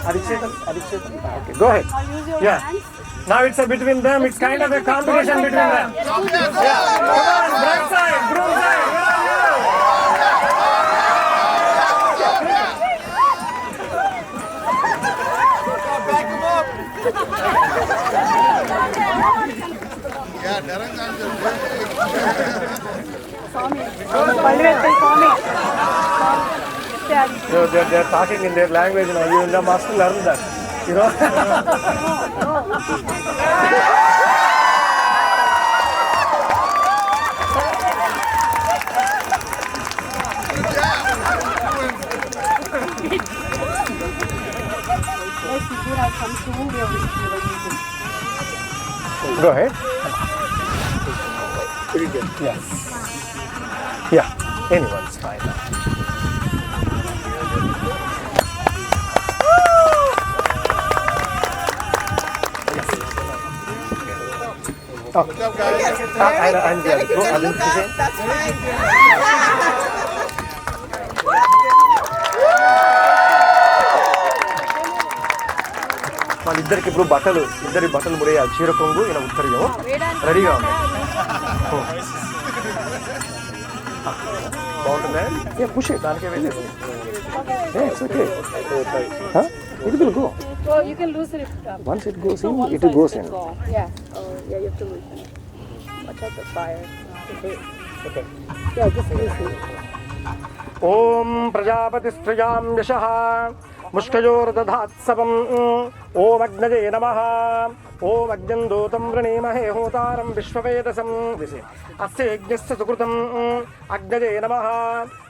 E: Adhikshetam. Okay, go ahead. Yeah. Now it's between them. It's kind of a competition between them. Yeah. Come on, bride side, groom side. Where are you? Back him up. Yeah, they're talking in their language now. You must learn that. You know. Go ahead. Yes. Yeah. Anyone's fine. Oh. Good job, guys. I'm good. Go, that's fine. వాళ్ళిద్దరికి ఇప్పుడు ఇద్దరి బట్టలు ముడేయాలి. చీర కొంగు ఈయన ఉత్తరీయం రెడీగా ఉంది. బాగుంటుందా? పుష్ దానికే వెళ్ళేది. It's okay. It will go.
C: Well, you can loosen it up.
E: Once it goes in, it goes in.
C: Yeah. Yeah, you have to loosen it. Watch out the fire.
E: Okay.
C: Yeah, just loosen it.
E: Om Prajapati Strayam Yashaha Mushkayordatsavam Om Agnaje Namaha Om Agyandotam Vranemahe Hotaram Vishwavedasam Asya Yajnasya Sukrutam Agnaje Namaha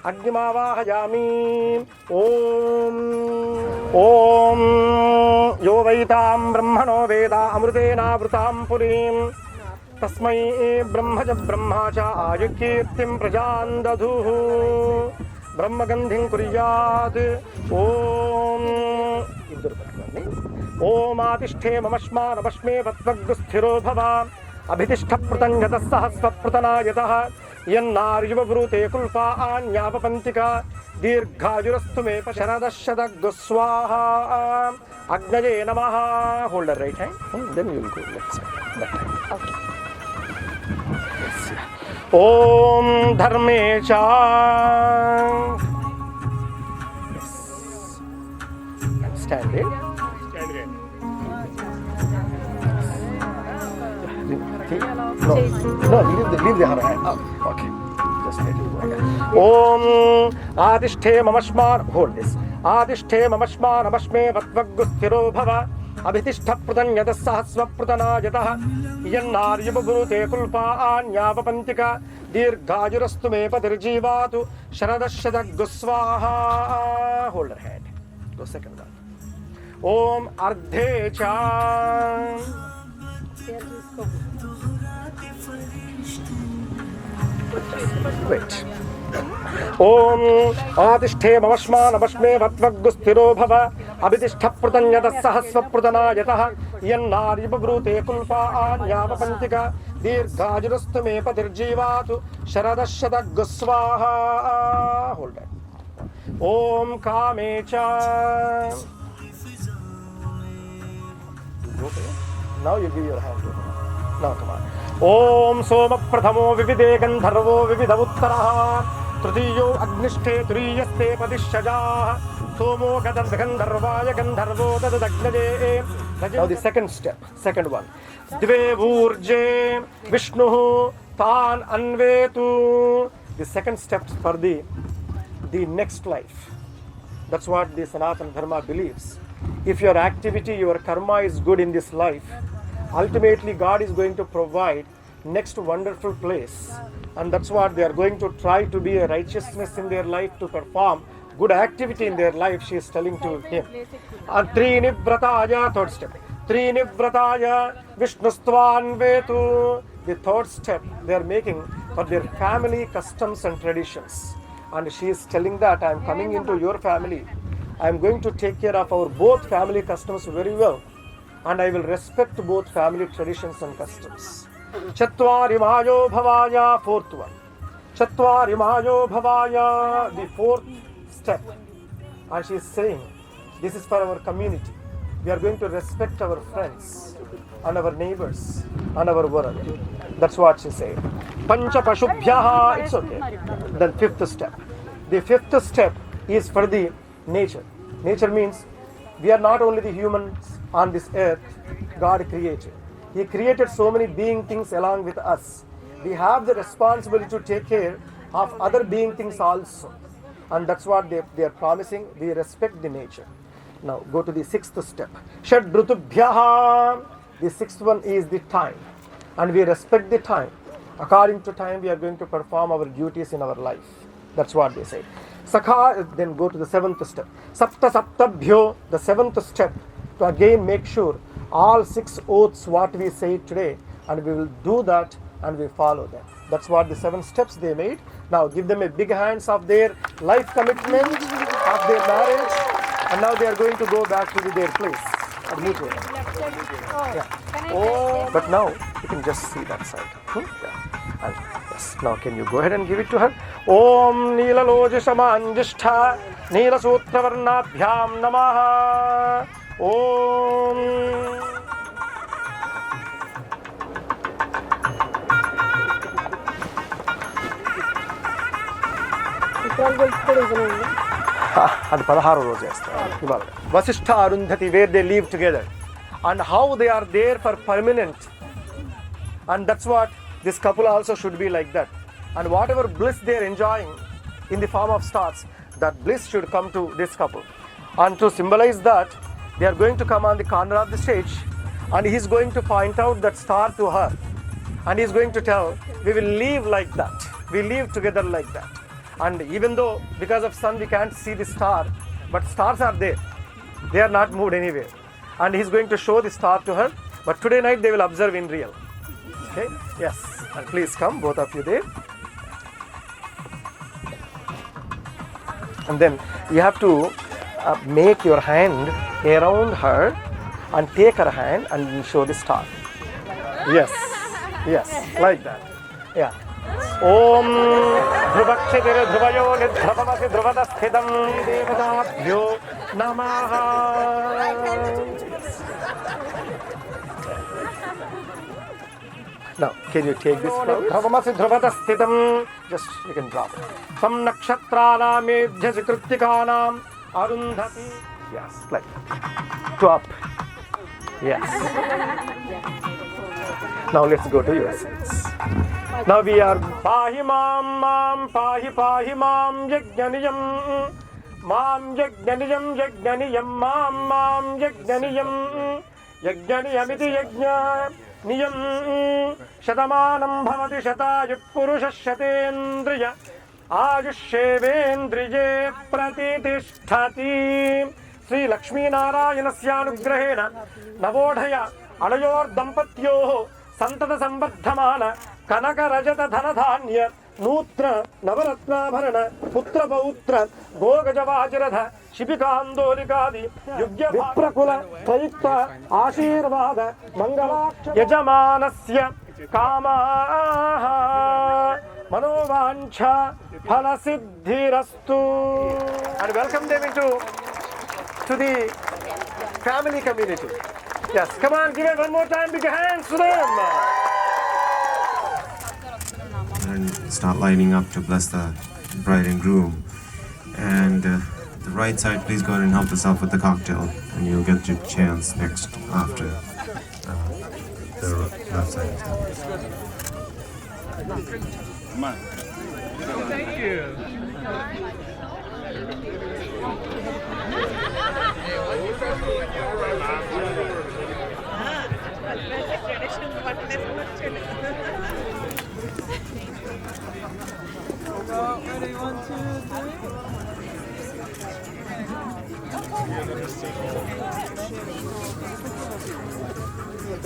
E: Agnimavahayami Om Yo Vaitam Brahmano Veda Amrutena Vrutam Purim Tasmai Brahmaja Brahmacha Ayukirtim Prajandadhuhu Brahmagandhim Kuriyat Om Om Atishte Mamashma Navashme Vatvagusthiro Bhava Abhitishta Pratanyatas Sahasva Pratanayataha Yannaryuvavrute Kulpa Anyapapantika Dirghajurastu me Pasharadashada Goswaha Agnaje Namaha. Hold the right hand. Then you will go left side. That time. Okay. Om Dharmecha. Yes. And stand it. No, leave the other hand. Okay. Just let it go. Om Adishthe Mamashmar. Hold this. Adishthe Mamashmar Namashme Vatvagusthiro Bhava Abhitishta Pratanyatas Sahasva Pratanayatah Yannaryuvavrute Kulpa Anyapapantika Dirghajurastu me Patirjivatu Sharadashada Goswaha. Hold her hand. Go second one. Om Ardhecha. Wait. Om Adishthe Mamashma Navashme Vatvagusthiro Bhava Abhitishta Pratanyatas Sahasva Pratanayatah Yannaryuvavrute Kulpa Anyapapantika Dirghajurastu me Patirjivatu Sharadashada Goswaha. Hold that. Om Kamecha. Okay? Now you give your hand to her. Now come on. Om Soma Prathamo Vivide Gandharvo Vivida Uttaraha Tritiyo Agnishte Turiyaste Padishaja Somo Gandharvaya Gandharvo Tadagnaje. Now the second step, second one. Dve Urje Vishnu Tan Anvetu. The second step for the next life. That's what the Sanatana Dharma believes. If your activity, your karma is good in this life, ultimately God is going to provide next wonderful place. And that's what they are going to try to be a righteousness in their life, to perform good activity in their life, she is telling to him. And Trinivrataya, third step. Trinivrataya Vishnustvan Vetu. The third step they are making for their family customs and traditions. And she is telling that I am coming into your family. I am going to take care of our both family customs very well. And I will respect both family traditions and customs. Chatvari Mahayo Bhavaya, fourth one. Chatvari Mahayo Bhavaya, the fourth step. And she is saying, this is for our community. We are going to respect our friends and our neighbors and our world. That's what she said. Pancha Pashubhyaha, it's okay. Then fifth step. The fifth step is for the nature. Nature means we are not only the humans on this earth God created. He created so many being things along with us. We have the responsibility to take care of other being things also. And that's what they are promising. We respect the nature. Now go to the sixth step. Shadrutubhyaha. The sixth one is the time. And we respect the time. According to time, we are going to perform our duties in our life. That's what they say. Sakha, then go to the seventh step. Sapta Saptabhyo, the seventh step, to again make sure all 6 oaths what we say today, and we will do that and we follow them. That's what the 7 steps they made. Now give them a big hands of their life commitment, of their marriage, and now they are going to go back to their place. Yeah. Oh, but now you can just see that side. Yeah. And yes. Now can you go ahead and give it to her? Om Nila Lojishamanjishtha Nila Sutravarnabhyam Namaha. Om. And Padaharu Rose yesterday. Vasishtha Arundhati, where they live together. And how they are there for permanent. And that's what this couple also should be like that. And whatever bliss they are enjoying in the form of stars, that bliss should come to this couple. And to symbolize that, they are going to come on the corner of the stage, and he is going to point out that star to her. And he is going to tell, we will live like that. We live together like that. And even though because of sun we can't see the star, but stars are there. They are not moved anywhere. And he is going to show the star to her. But today night they will observe in real. Okay? Yes. And please come, both of you there. And then you have to make your hand around her and take her hand and show the star. Yes. Yes. Like that. Yeah. Om Dhruvakshitir Dhruvayo Nidhrapamasi Dhruvadasthidam Devadabhyo Namaha. Now, can you take this flower? Dhrapamasi Dhruvadasthidam. Just, you can drop it. Sam Nakshatrana Medhyasi Kritikanam Arundhati. Yes, like that. To up. Yes. Now let's go to your sense. Now we are Pahi Mam Pahi Pahi Mam Yajnaniyam Mam Yajnaniyam Yajnaniyam Mam Yajnaniyam Yajnaniyamiti Yajna Niyam Shatamanam Bhavati Shatayuk Purusha Shatendriya Ayushevendriye Pratitishthati Sri Lakshmi Narayanasyanugrahena Navodhaya Alayor Dampatyoho Santata Sambadhamana Kanaka Rajata Dhanadhanya Nutra Navaratnabharana Putra Pautra Bhogajavajaradha Shipikandorikadi Yugya Viprakula Trayukta Ashirvada Mangalaksha Yajamanasya Kamaha Manovancha Phalasiddhirastu. And welcome them into the family community. Yes, come on, give it one more time, big hands to them.
T: And start lining up to bless the bride and groom. And the right side, please go ahead and help us out with the cocktail, and you'll get your chance next after the left side is done.
A: Come on.
S: Thank you.
M: Ready, 1, 2, 3.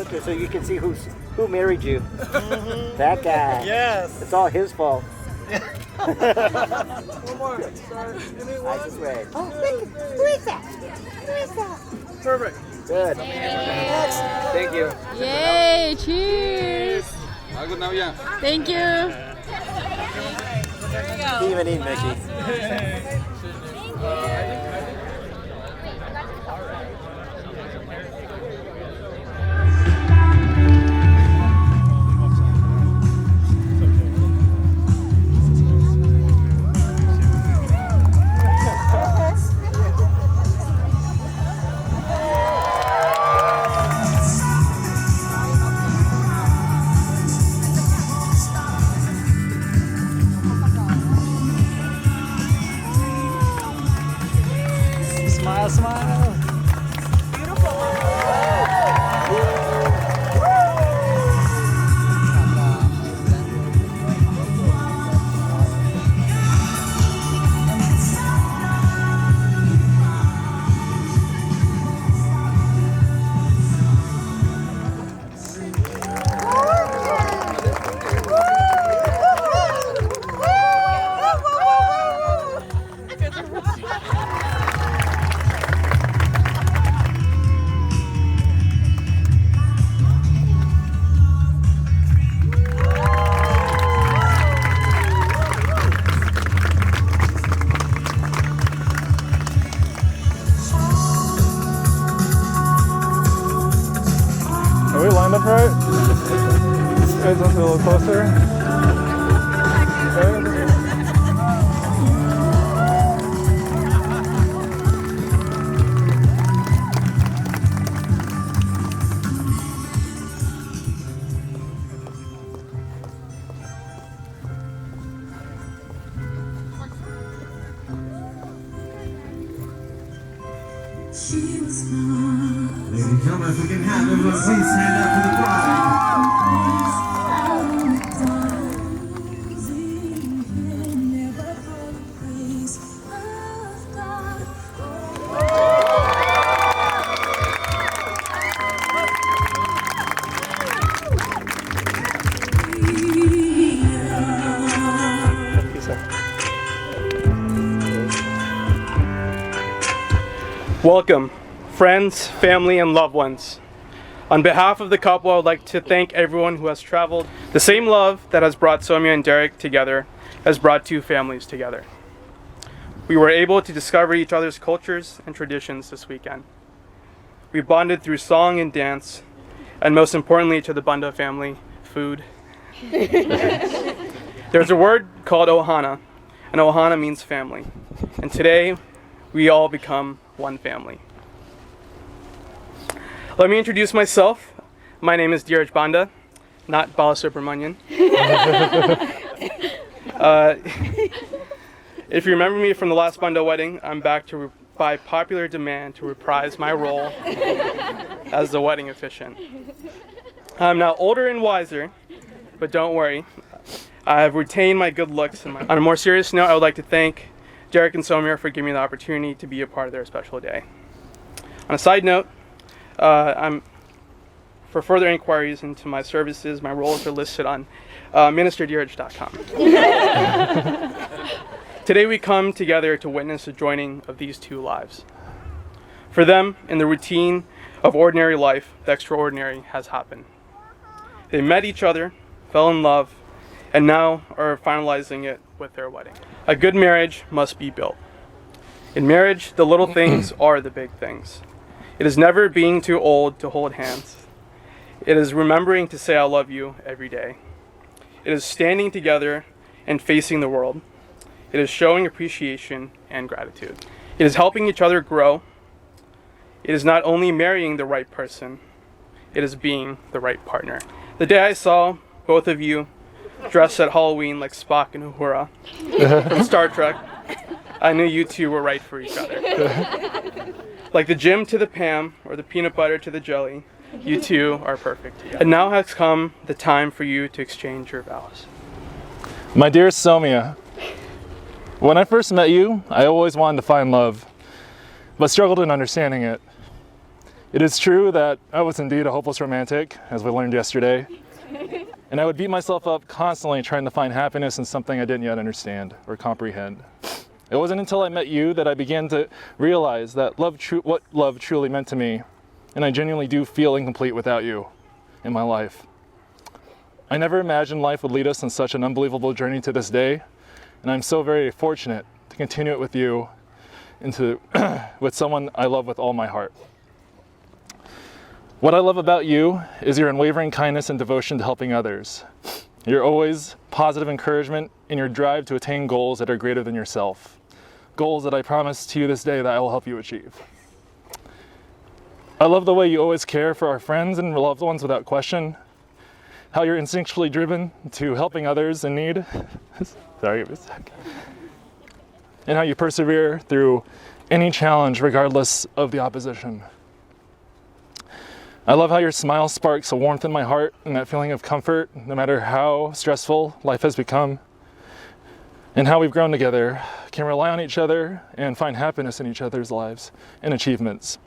U: Okay, so you can see who married you. That guy.
M: Yes.
U: It's all his fault.
M: One more. Sorry. Give me 1.
U: Nice way.
M: Oh, who is that? Who is that? Perfect.
U: Good.
M: Thank you.
D: Yay! Cheers!
N: Good now, yeah.
D: Thank you.
U: Didn't even eat Mickey.
A: Smile, smile.
G: Are we lined up right? Guys, let's be a little closer. Okay.
M: Ladies and gentlemen, if we can have everyone please stand up for the bride.
V: Welcome, friends, family, and loved ones. On behalf of the couple, I would like to thank everyone who has traveled. The same love that has brought Sowmya and Derek together has brought two families together. We were able to discover each other's cultures and traditions this weekend. We bonded through song and dance, and most importantly to the Bunda family, food. There's a word called ohana, and ohana means family. And today, we all become one family. Let me introduce myself. My name is Dheeraj Banda, not Balasubramanian. If you remember me from the last Banda wedding, I'm back to by popular demand to reprise my role as the wedding officiant. I'm now older and wiser, but don't worry, I have retained my good looks. On a more serious note, I would like to thank Derek and Sowmya for giving me the opportunity to be a part of their special day. On a side note, for further inquiries into my services, my roles are listed on ministerdheeraj.com. Today we come together to witness the joining of these two lives. For them, in the routine of ordinary life, the extraordinary has happened. They met each other, fell in love, and now are finalizing it with their wedding. A good marriage must be built. In marriage, the little things are the big things. It is never being too old to hold hands. It is remembering to say I love you every day. It is standing together and facing the world. It is showing appreciation and gratitude. It is helping each other grow. It is not only marrying the right person, it is being the right partner. The day I saw both of you dressed at Halloween like Spock and Uhura from Star Trek, I knew you two were right for each other. Like the Jim to the Pam or the peanut butter to the jelly, you two are perfect together. And now has come the time for you to exchange your vows.
G: My dear Sowmya, when I first met you, I always wanted to find love, but struggled in understanding it. It is true that I was indeed a hopeless romantic, as we learned yesterday, and I would beat myself up constantly trying to find happiness in something I didn't yet understand or comprehend. It wasn't until I met you that I began to realize that what love truly meant to me, and I genuinely do feel incomplete without you in my life. I never imagined life would lead us on such an unbelievable journey to this day, and I'm so very fortunate to continue it with you and with someone I love with all my heart. What I love about you is your unwavering kindness and devotion to helping others. Your always positive encouragement and your drive to attain goals that are greater than yourself. Goals that I promise to you this day that I will help you achieve. I love the way you always care for our friends and loved ones without question. How you're instinctually driven to helping others in need. Sorry, give me a sec. And how you persevere through any challenge regardless of the opposition. I love how your smile sparks a warmth in my heart and that feeling of comfort, no matter how stressful life has become. And how we've grown together, can rely on each other and find happiness in each other's lives and achievements.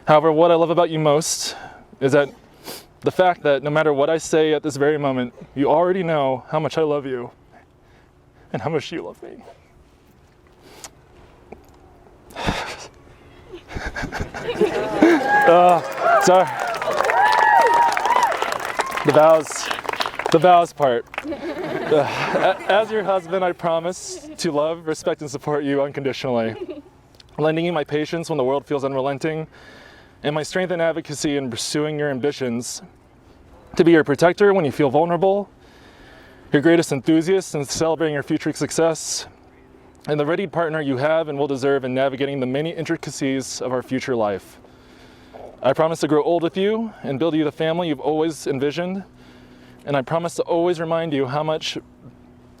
G: However, what I love about you most is that the fact that no matter what I say at this very moment, you already know how much I love you and how much you love me. Sorry. The vows part. As your husband, I promise to love, respect, and support you unconditionally, lending you my patience when the world feels unrelenting, and my strength and advocacy in pursuing your ambitions, to be your protector when you feel vulnerable, your greatest enthusiast in celebrating your future success, and the ready partner you have and will deserve in navigating the many intricacies of our future life. I promise to grow old with you and build you the family you've always envisioned, and I promise to always remind you how much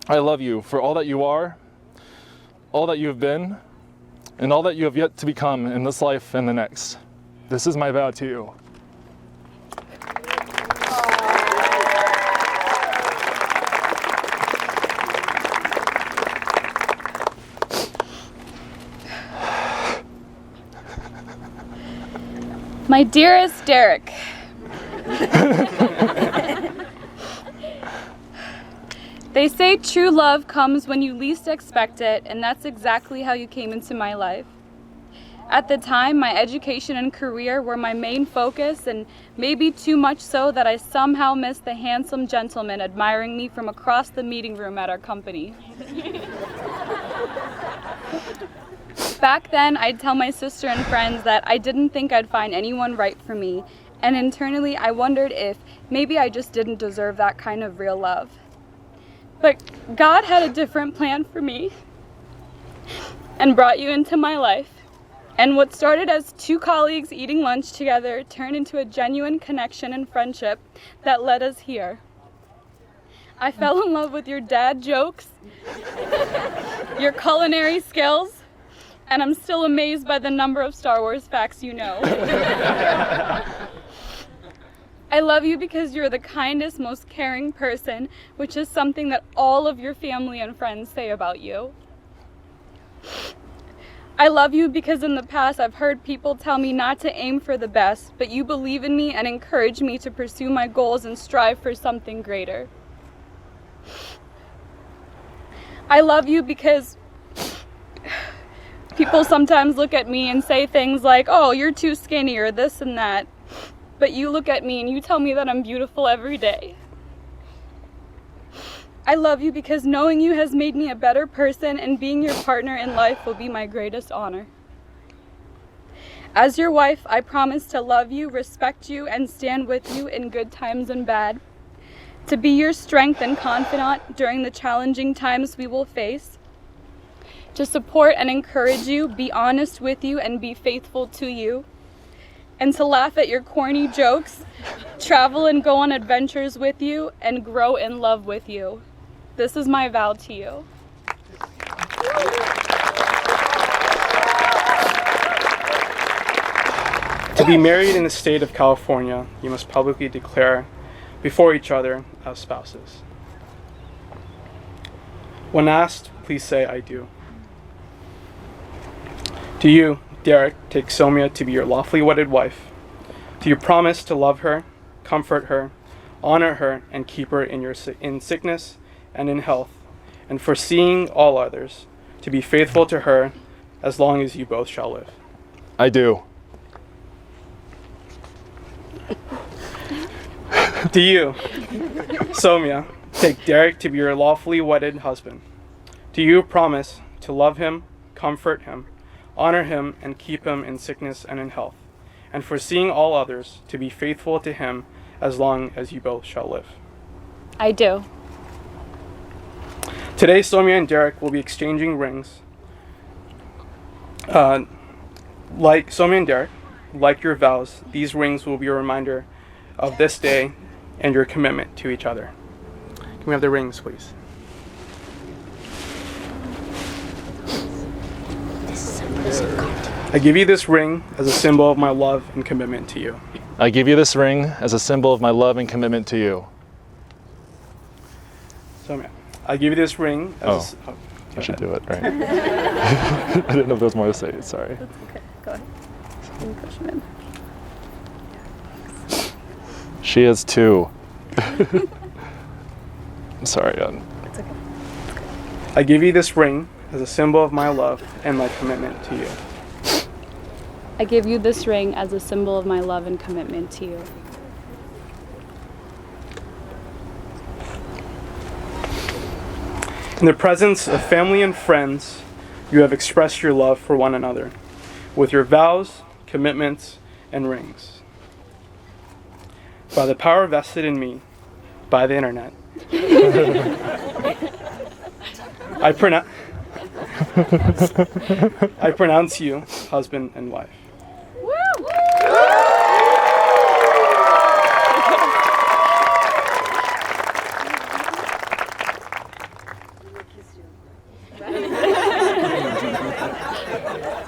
G: I love you for all that you are, all that you have been, and all that you have yet to become in this life and the next. This is my vow to you.
H: My dearest Derek, they say true love comes when you least expect it, and that's exactly how you came into my life. At the time, my education and career were my main focus, and maybe too much so that I somehow missed the handsome gentleman admiring me from across the meeting room at our company. Back then, I'd tell my sister and friends that I didn't think I'd find anyone right for me, and internally I wondered if maybe I just didn't deserve that kind of real love. But God had a different plan for me and brought you into my life. And what started as two colleagues eating lunch together turned into a genuine connection and friendship that led us here. I fell in love with your dad jokes, your culinary skills, and I'm still amazed by the number of Star Wars facts you know. I love you because you're the kindest, most caring person, which is something that all of your family and friends say about you. I love you because in the past I've heard people tell me not to aim for the best, but you believe in me and encourage me to pursue my goals and strive for something greater. I love you because people sometimes look at me and say things like, oh, you're too skinny or this and that. But you look at me and you tell me that I'm beautiful every day. I love you because knowing you has made me a better person, and being your partner in life will be my greatest honor. As your wife, I promise to love you, respect you, and stand with you in good times and bad. To be your strength and confidant during the challenging times we will face. To support and encourage you, be honest with you, and be faithful to you. And to laugh at your corny jokes, travel and go on adventures with you, and grow in love with you. This is my vow to you.
V: To be married in the state of California, you must publicly declare before each other as spouses. When asked, please say, I do. Do you, Derek, take Sowmya to be your lawfully wedded wife? Do you promise to love her, comfort her, honor her, and keep her in sickness and in health, and foreseeing all others, to be faithful to her as long as you both shall live?
G: I do.
V: Do you, Sowmya, take Derek to be your lawfully wedded husband? Do you promise to love him, comfort him, honor him, and keep him in sickness and in health, and foreseeing all others, to be faithful to him as long as you both shall live?
H: I do.
V: Today, Sowmya and Derek will be exchanging rings. Like Sowmya and Derek, like your vows, these rings will be a reminder of this day and your commitment to each other. Can we have the rings, please? I give you this ring as a symbol of my love and commitment to you.
G: I give you this ring as a symbol of my love and commitment to you.
V: Sowmya, I give you this ring as
G: I should do it, right? I didn't know if there was more to say, sorry.
H: That's okay, go ahead. Can you push him in?
G: She is too. I'm sorry.
H: It's okay.
V: I give you this ring as a symbol of my love and my commitment to you.
H: I give you this ring as a symbol of my love and commitment to you.
V: In the presence of family and friends, you have expressed your love for one another with your vows, commitments, and rings. By the power vested in me by the internet, I pronounce you husband and wife.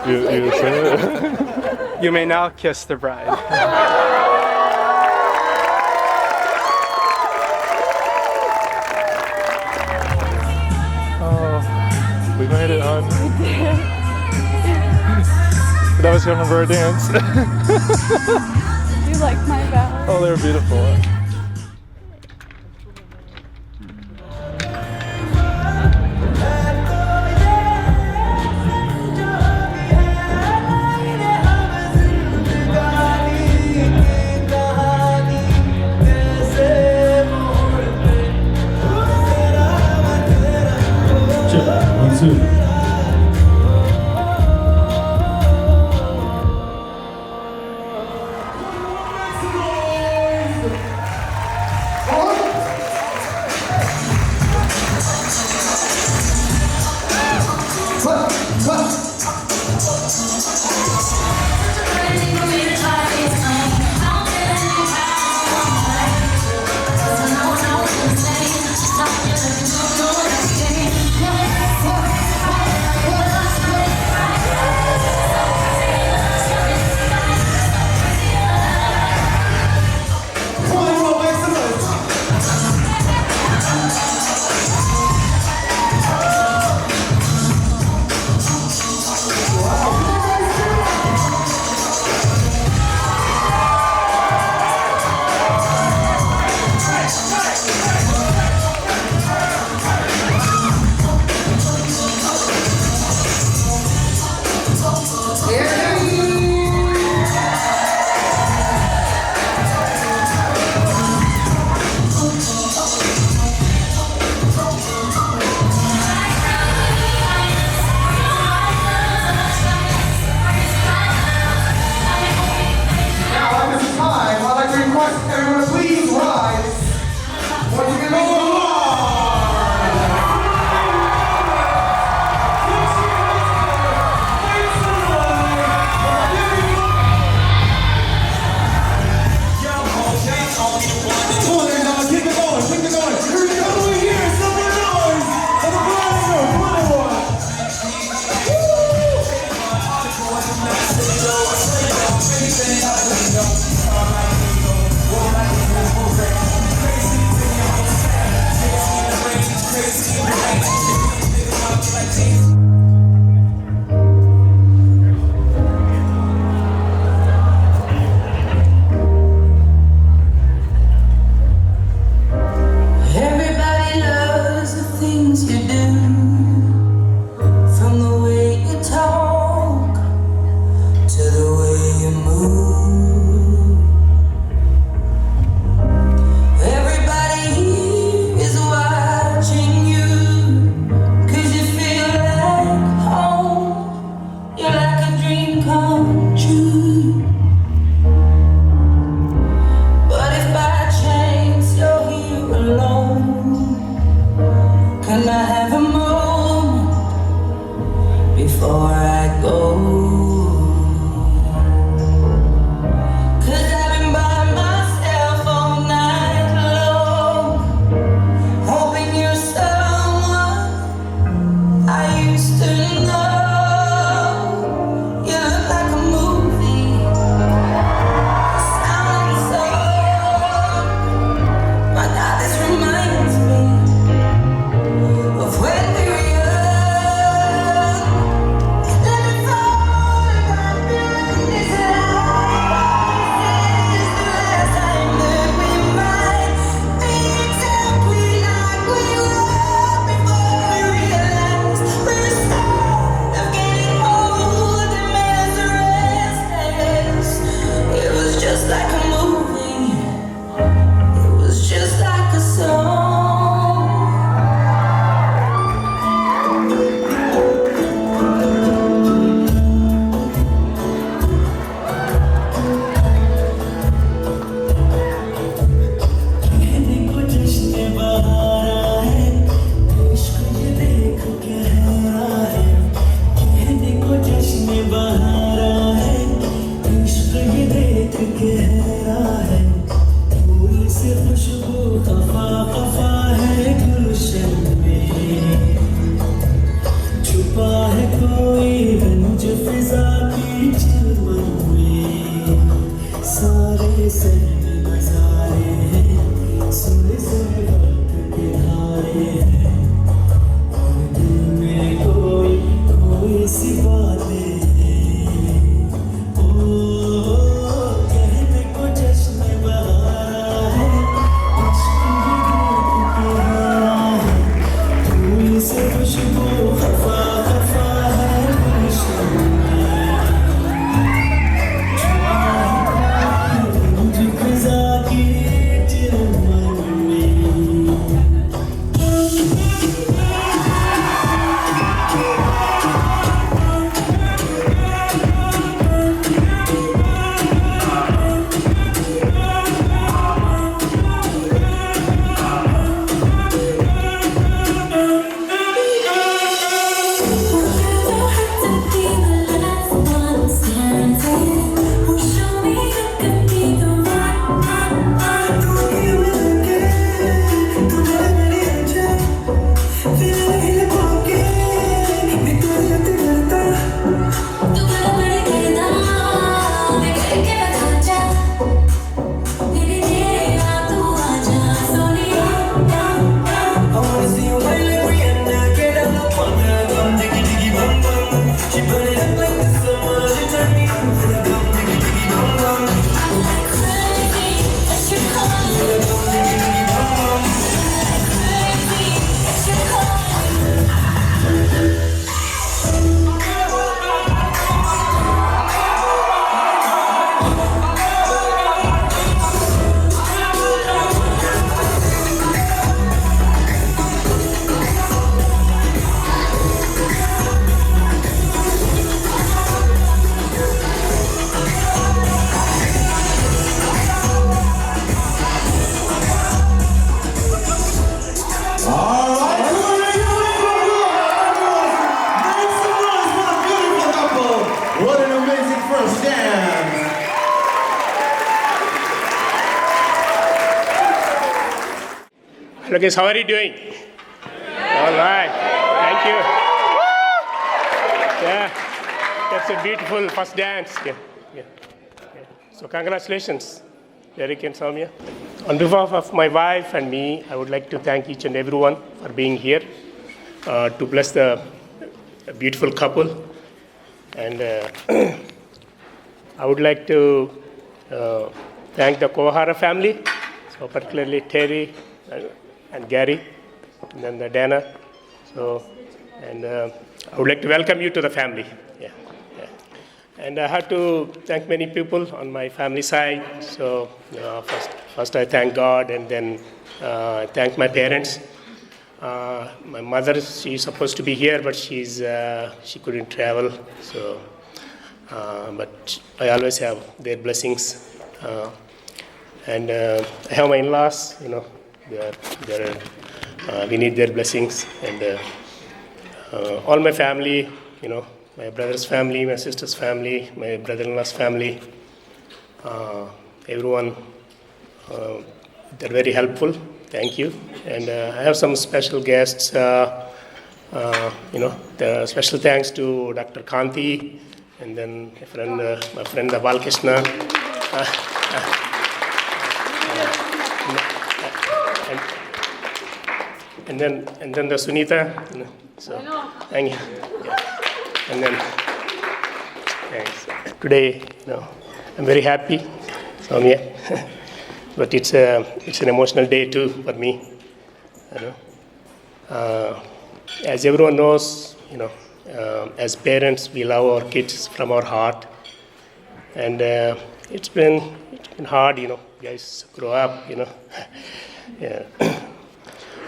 G: You say it?
V: You may now kiss the bride.
G: Oh, we made it, hon. We did. That was gonna remember our dance.
H: Do you like my vows?
G: Oh, they were beautiful.
F: Hello guys, how are you doing? All right, thank you. Yeah, that's a beautiful first dance. Yeah. So congratulations, Derek and Sowmya. On behalf of my wife and me, I would like to thank each and everyone for being here to bless the beautiful couple. And I would like to thank the Kohara family, so particularly Terry and Gary, and then the Dana. So, and I would like to welcome you to the family. Yeah. And I have to thank many people on my family side. So first I thank God, and then I thank my parents. My mother, she's supposed to be here, but she couldn't travel. So, but I always have their blessings. And I have my in-laws. We need their blessings, and all my family. My brother's family, my sister's family, my brother-in-law's family. Everyone, they're very helpful. Thank you. And I have some special guests. The special thanks to Dr. Kanti, and then my friend Balkrishna. And then the Sunita. So thank you. Yeah. And then thanks. Today, I'm very happy, Sowmya. But it's an emotional day too for me. As everyone knows, as parents, we love our kids from our heart, and it's been hard, guys grow up, Yeah.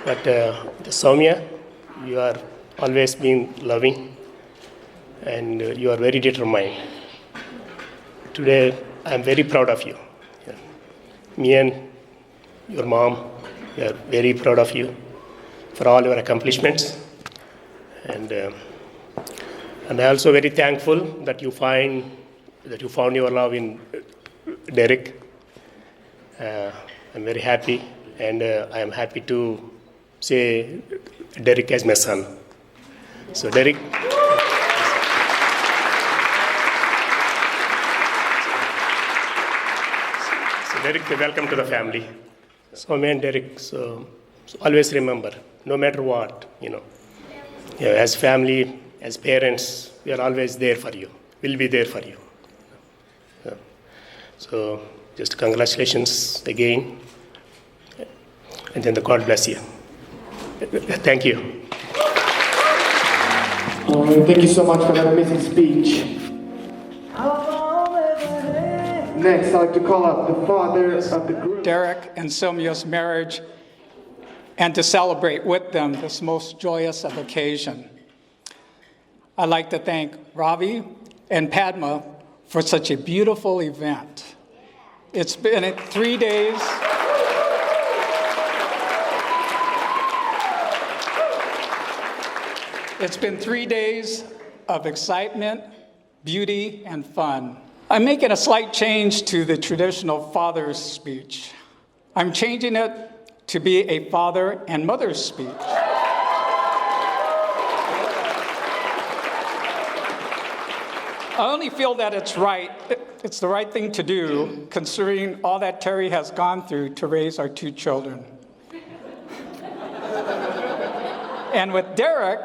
F: But Sowmya, you are always been loving, and you are very determined. Today, I am very proud of you. Me and your mom, we are very proud of you for all your accomplishments. And I'm also very thankful that you found your love in Derek. I'm very happy, and I am happy to say Derek as my son. So Derek. Derek, welcome to the family. Sowmya and Derek, so always remember, no matter what, as family, as parents, we are always there for you. We'll be there for you. So just congratulations again, and then the God bless you. Thank you.
E: Thank you so much for that amazing speech. Next, I'd like to call up the father of the group.
P: Derek and Sowmya's marriage, and to celebrate with them this most joyous of occasion. I'd like to thank Ravi and Padma for such a beautiful event. It's been 3 days. It's been 3 days of excitement, beauty, and fun. I'm making a slight change to the traditional father's speech. I'm changing it to be a father and mother's speech. I only feel that it's the right thing to do, considering all that Terry has gone through to raise our 2 children. And with Derek,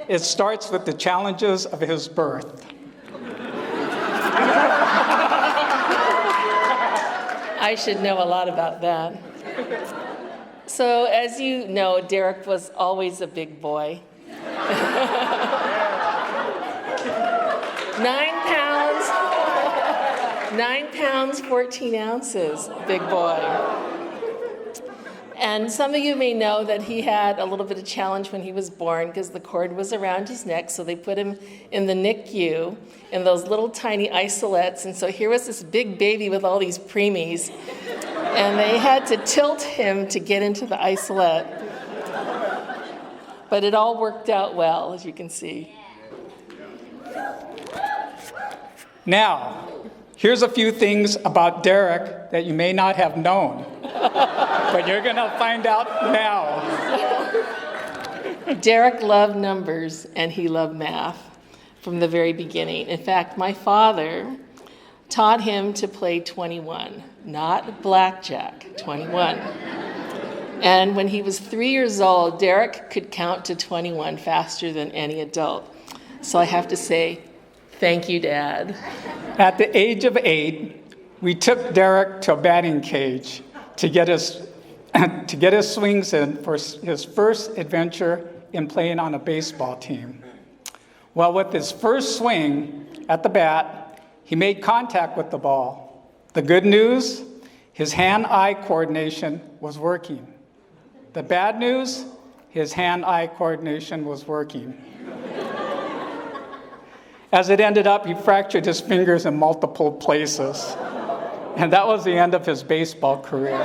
P: it starts with the challenges of his birth.
W: I should know a lot about that. So as you know, Derek was always a big boy. 9 pounds, 14 ounces, big boy. And some of you may know that he had a little bit of challenge when he was born because the cord was around his neck, so they put him in the NICU in those little tiny isolates. And so here was this big baby with all these preemies, and they had to tilt him to get into the isolate. But it all worked out well, as you can see.
P: Now, here's a few things about Derek that you may not have known. But you're going to find out now.
W: Derek loved numbers and he loved math from the very beginning. In fact, my father taught him to play 21, not blackjack, 21. And when he was 3 years old, Derek could count to 21 faster than any adult. So I have to say, thank you, Dad.
P: At the age of 8, we took Derek to a batting cage to get his swings in for his first adventure in playing on a baseball team. Well, with his first swing at the bat, he made contact with the ball. The good news, his hand-eye coordination was working. The bad news, his hand-eye coordination was working. As it ended up, he fractured his fingers in multiple places. And that was the end of his baseball career.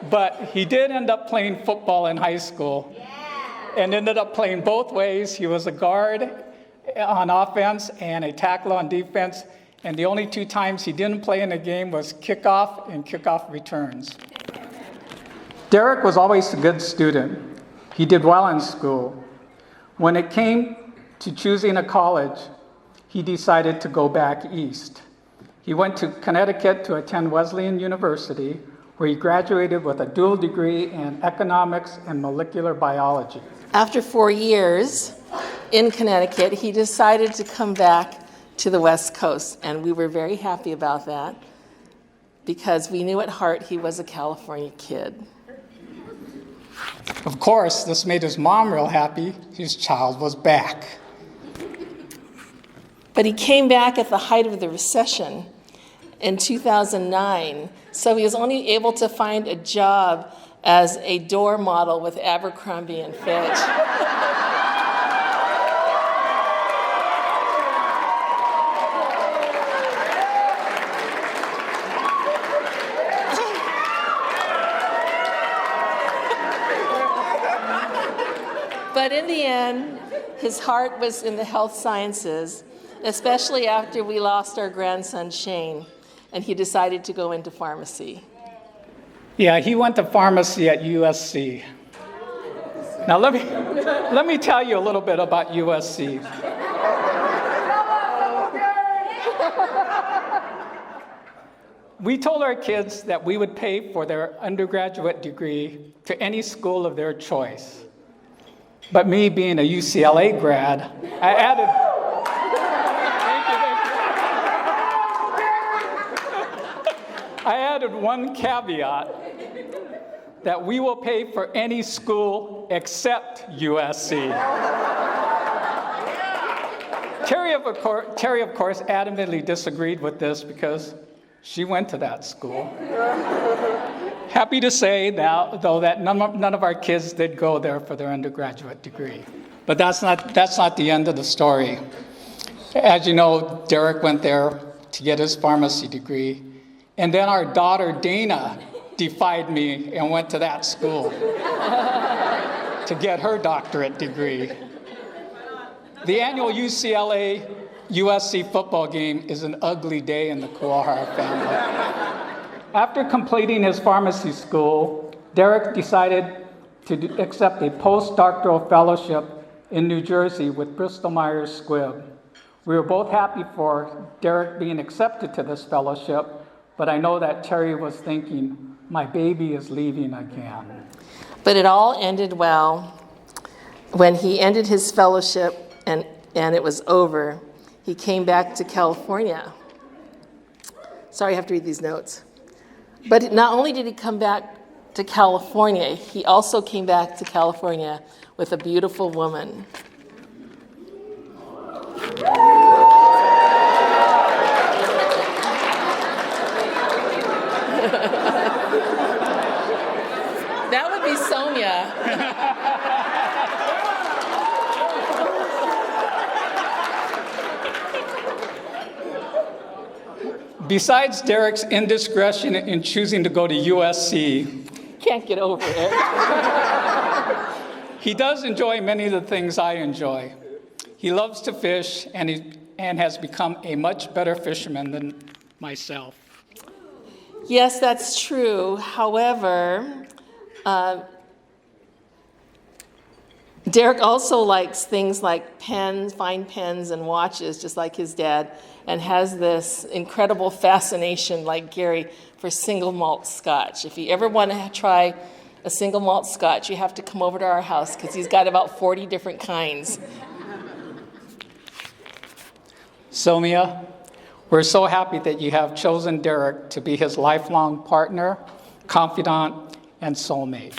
P: But he did end up playing football in high school and ended up playing both ways. He was a guard on offense and a tackle on defense. And the only 2 times he didn't play in a game was kickoff and kickoff returns. Derek was always a good student. He did well in school. When it came to choosing a college, he decided to go back east. He went to Connecticut to attend Wesleyan University, where he graduated with a dual degree in economics and molecular biology.
W: After 4 years in Connecticut, he decided to come back to the West Coast, and we were very happy about that because we knew at heart he was a California kid.
P: Of course, this made his mom real happy. His child was back.
W: But he came back at the height of the recession in 2009, so he was only able to find a job as a door model with Abercrombie and Fitch. But in the end, his heart was in the health sciences, especially after we lost our grandson, Shane, and he decided to go into pharmacy.
P: Yeah, he went to pharmacy at USC. Now let me tell you a little bit about USC. We told our kids that we would pay for their undergraduate degree to any school of their choice. But me being a UCLA grad, I added one caveat, that we will pay for any school except USC. Terry, of course, adamantly disagreed with this because she went to that school. Happy to say now, though, that none of our kids did go there for their undergraduate degree. But that's not the end of the story. As you know, Derek went there to get his pharmacy degree. And then our daughter, Dana, defied me and went to that school to get her doctorate degree. The annual UCLA-USC football game is an ugly day in the Kuwahara family. After completing his pharmacy school, Derek decided to accept a postdoctoral fellowship in New Jersey with Bristol Myers Squibb. We were both happy for Derek being accepted to this fellowship, but I know that Terry was thinking, my baby is leaving again.
W: But it all ended well. When he ended his fellowship and it was over, he came back to California. Sorry, I have to read these notes. But not only did he come back to California, he also came back to California with a beautiful woman. That would be Sowmya.
P: Besides Derek's indiscretion in choosing to go to USC,
W: Can't get over it.
P: he does enjoy many of the things I enjoy. He loves to fish and has become a much better fisherman than myself.
W: Yes, that's true. However, Derek also likes things like pens, fine pens and watches, just like his dad, and has this incredible fascination, like Gary, for single malt scotch. If you ever want to try a single malt scotch, you have to come over to our house because he's got about 40 different kinds.
P: Sowmya, we're so happy that you have chosen Derek to be his lifelong partner, confidant, and soulmate.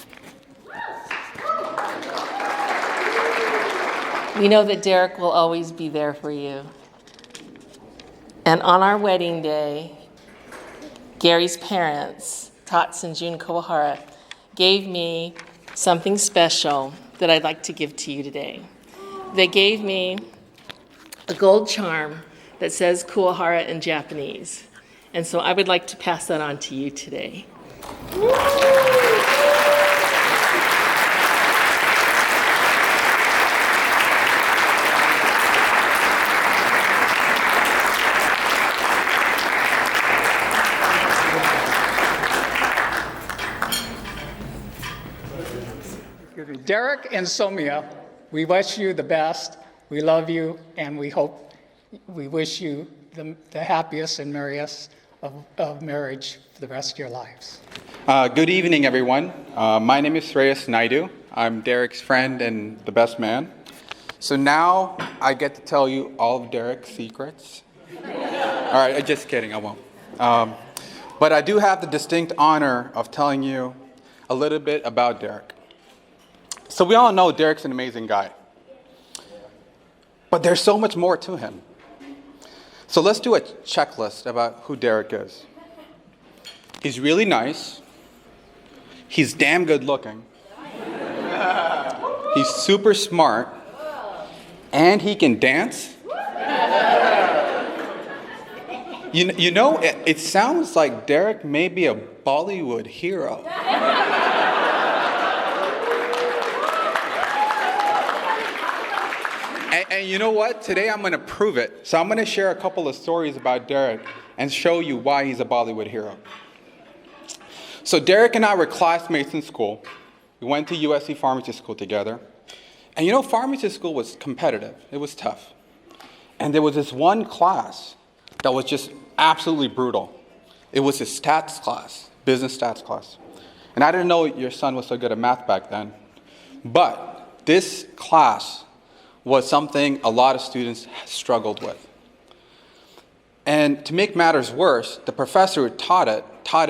W: We know that Derek will always be there for you. And on our wedding day, Gary's parents, Tots and June Kawahara, gave me something special that I'd like to give to you today. They gave me a gold charm that says Kuwahara in Japanese. And so I would like to pass that on to you today.
P: Derek and Sowmya, we wish you the best. We love you, and we wish you the happiest and merriest of marriage for the rest of your lives.
N: Good evening, everyone. My name is Shreyas Naidu. I'm Derek's friend and the best man. So now I get to tell you all of Derek's secrets. All right, just kidding, I won't. But I do have the distinct honor of telling you a little bit about Derek. So we all know Derek's an amazing guy. But there's so much more to him. So let's do a checklist about who Derek is. He's really nice. He's damn good looking. He's super smart. And he can dance. You know, it sounds like Derek may be a Bollywood hero. And you know what? Today I'm going to prove it. So I'm going to share a couple of stories about Derek and show you why he's a Bollywood hero. So Derek and I were classmates in school. We went to USC Pharmacy School together. And you know, pharmacy school was competitive. It was tough. And there was this one class that was just absolutely brutal. It was a stats class, business stats class. And I didn't know your son was so good at math back then. But this class was something a lot of students struggled with. And to make matters worse, the professor who taught it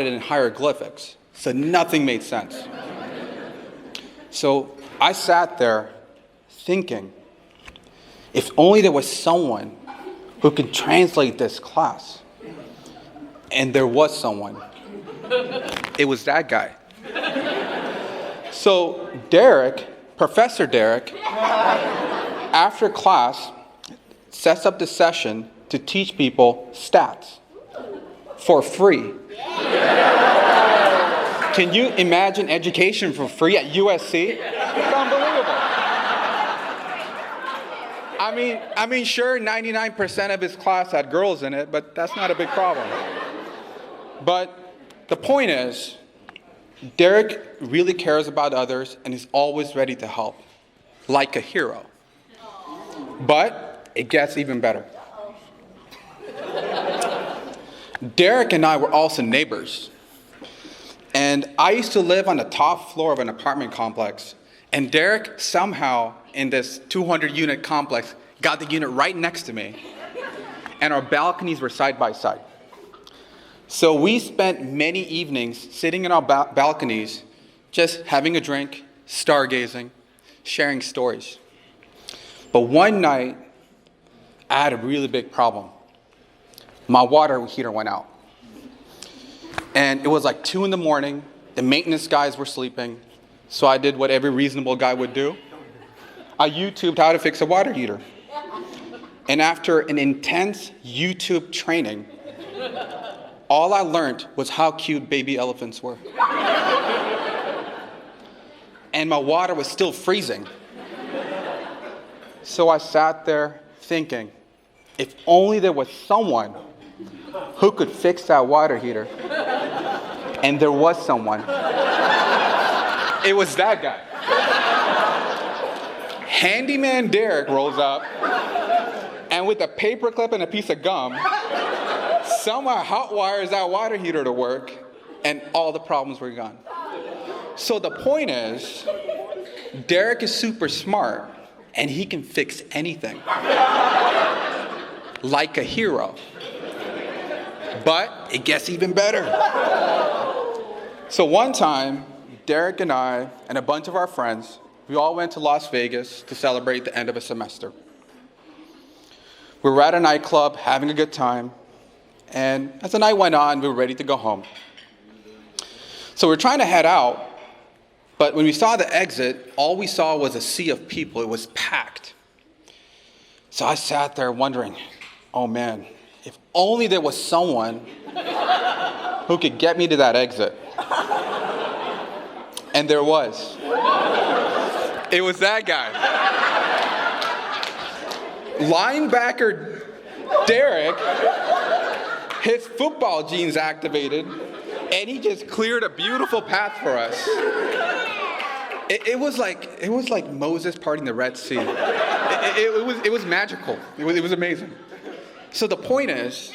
N: in hieroglyphics, so nothing made sense. So I sat there thinking, if only there was someone who could translate this class. And there was someone. It was that guy. So Derek, Professor Derek, after class, sets up the session to teach people stats for free. Can you imagine education for free at USC? It's unbelievable. I mean, sure, 99% of his class had girls in it, but that's not a big problem. But the point is, Derek really cares about others and is always ready to help, like a hero. But it gets even better. Derek and I were also neighbors. And I used to live on the top floor of an apartment complex. And Derek somehow, in this 200-unit complex, got the unit right next to me. And our balconies were side by side. So we spent many evenings sitting in our balconies, just having a drink, stargazing, sharing stories. But one night, I had a really big problem. My water heater went out. And it was like 2 in the morning. The maintenance guys were sleeping. So I did what every reasonable guy would do. I YouTubed how to fix a water heater. And after an intense YouTube training, all I learned was how cute baby elephants were. And my water was still freezing. So I sat there thinking, if only there was someone who could fix that water heater. And there was someone. It was that guy. Handyman Derek rolls up, and with a paperclip and a piece of gum, somehow hot wires that water heater to work, and all the problems were gone. So the point is, Derek is super smart, and he can fix anything. Like a hero. But it gets even better. So one time, Derek and I and a bunch of our friends, we all went to Las Vegas to celebrate the end of a semester. We were at a nightclub having a good time, and as the night went on, we were ready to go home. So we were trying to head out, but when we saw the exit, all we saw was a sea of people. It was packed. So I sat there wondering, oh man, if only there was someone who could get me to that exit. And there was. It was that guy. Linebacker Derek, his football genes activated, and he just cleared a beautiful path for us. It was like Moses parting the Red Sea. It was magical. It was amazing. So the point is,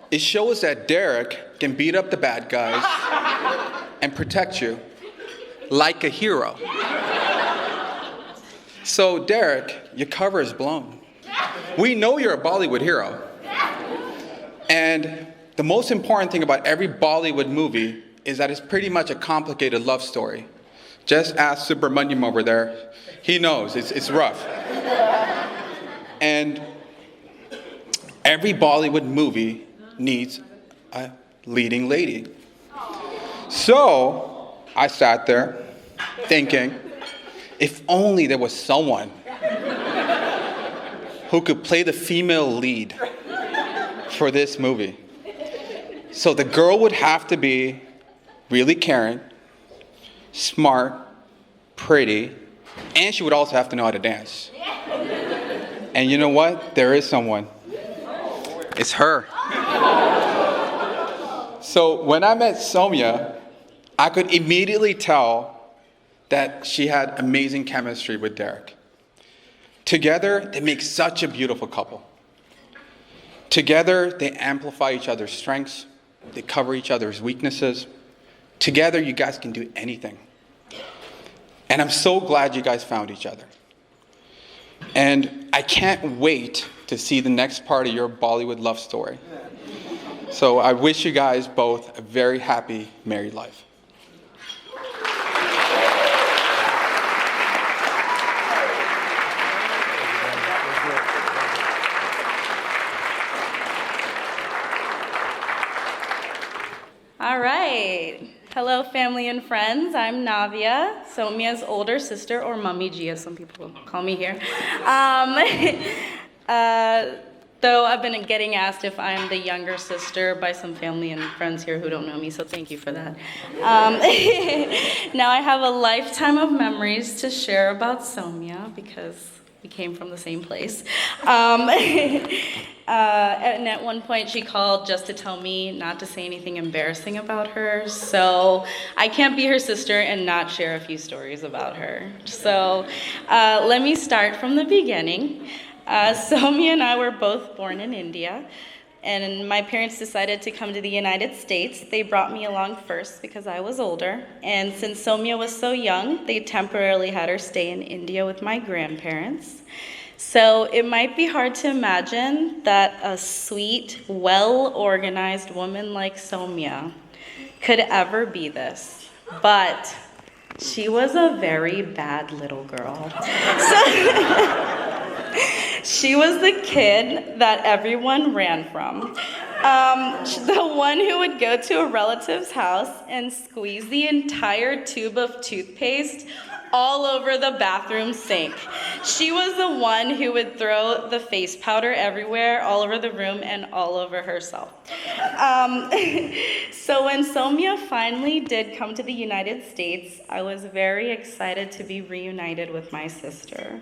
N: it shows that Derek can beat up the bad guys and protect you like a hero. So Derek, your cover is blown. We know you're a Bollywood hero. And the most important thing about every Bollywood movie is that it's pretty much a complicated love story. Just ask Subramaniam over there. He knows, it's rough. And every Bollywood movie needs a leading lady. So I sat there thinking, if only there was someone who could play the female lead for this movie. So the girl would have to be really caring, smart, pretty, and she would also have to know how to dance. And you know what? There is someone. It's her. So when I met Sowmya, I could immediately tell that she had amazing chemistry with Derek. Together, they make such a beautiful couple. Together, they amplify each other's strengths. They cover each other's weaknesses. Together, you guys can do anything. And I'm so glad you guys found each other. And I can't wait to see the next part of your Bollywood love story. So I wish you guys both a very happy married life.
B: All right. Hello, family and friends. I'm Navya, Sowmya's older sister, or Mummy G, as some people call me here. Though I've been getting asked if I'm the younger sister by some family and friends here who don't know me, so thank you for that. Now I have a lifetime of memories to share about Sowmya because we came from the same place. And at one point she called just to tell me not to say anything embarrassing about her. So I can't be her sister and not share a few stories about her. So let me start from the beginning. Sowmya and I were both born in India. And my parents decided to come to the United States. They brought me along first because I was older. And since Sowmya was so young, they temporarily had her stay in India with my grandparents. So it might be hard to imagine that a sweet, well-organized woman like Sowmya could ever be this. But she was a very bad little girl. She was the kid that everyone ran from. The one who would go to a relative's house and squeeze the entire tube of toothpaste all over the bathroom sink. She was the one who would throw the face powder everywhere, all over the room and all over herself. So when Sowmya finally did come to the United States, I was very excited to be reunited with my sister.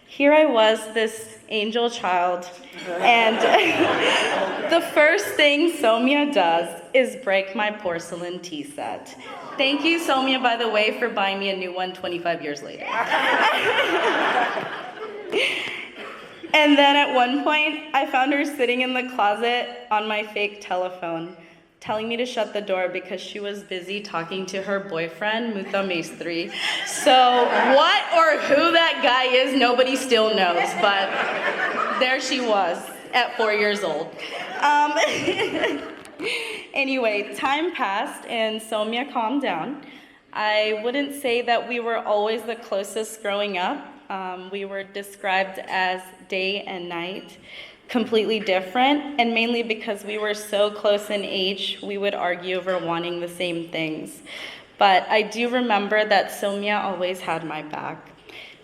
B: here I was, this angel child, and the first thing Sowmya does is break my porcelain tea set. Thank you, Sowmya, by the way, for buying me a new one 25 years later. And then at one point, I found her sitting in the closet on my fake telephone, telling me to shut the door because she was busy talking to her boyfriend, Muta Maestri. So what or who that guy is, nobody still knows, but there she was at 4 years old. Anyway, time passed and Sowmya calmed down. I wouldn't say that we were always the closest growing up. We were described as day and night, completely different, and mainly because we were so close in age, we would argue over wanting the same things. But I do remember that Sowmya always had my back.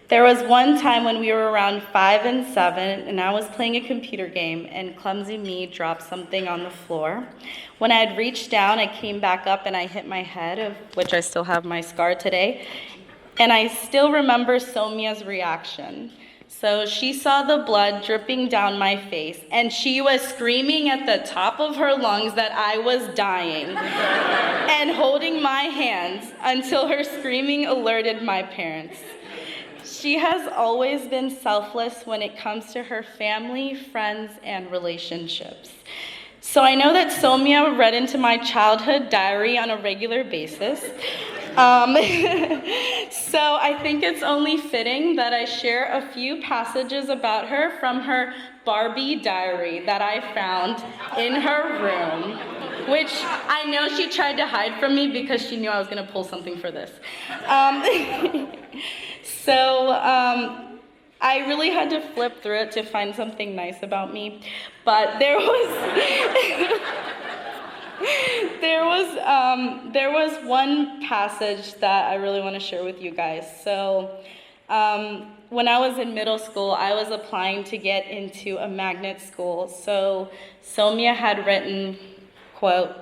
B: There was one time when we were around 5 and 7, and I was playing a computer game, and clumsy me dropped something on the floor. When I had reached down, I came back up and I hit my head, of which I still have my scar today. And I still remember Sowmya's reaction. So she saw the blood dripping down my face, and she was screaming at the top of her lungs that I was dying, and holding my hands until her screaming alerted my parents. She has always been selfless when it comes to her family, friends, and relationships. So I know that Sowmya read into my childhood diary on a regular basis. So I think it's only fitting that I share a few passages about her from her Barbie diary that I found in her room, which I know she tried to hide from me because she knew I was going to pull something for this. I really had to flip through it to find something nice about me, but there was one passage that I really want to share with you guys. So when I was in middle school, I was applying to get into a magnet school. So Sowmya had written, quote,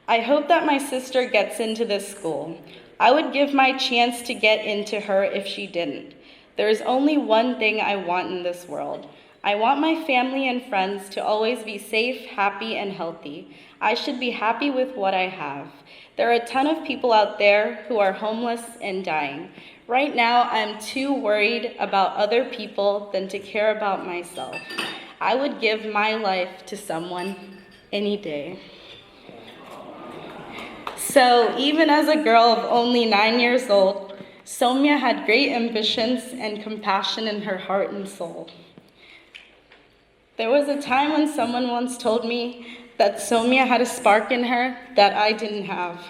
B: "I hope that my sister gets into this school. I would give my chance to get into her if she didn't. There is only one thing I want in this world. I want my family and friends to always be safe, happy, and healthy. I should be happy with what I have. There are a ton of people out there who are homeless and dying. Right now, I'm too worried about other people than to care about myself. I would give my life to someone any day." So even as a girl of only 9 years old, Sowmya had great ambitions and compassion in her heart and soul. There was a time when someone once told me that Sowmya had a spark in her that I didn't have.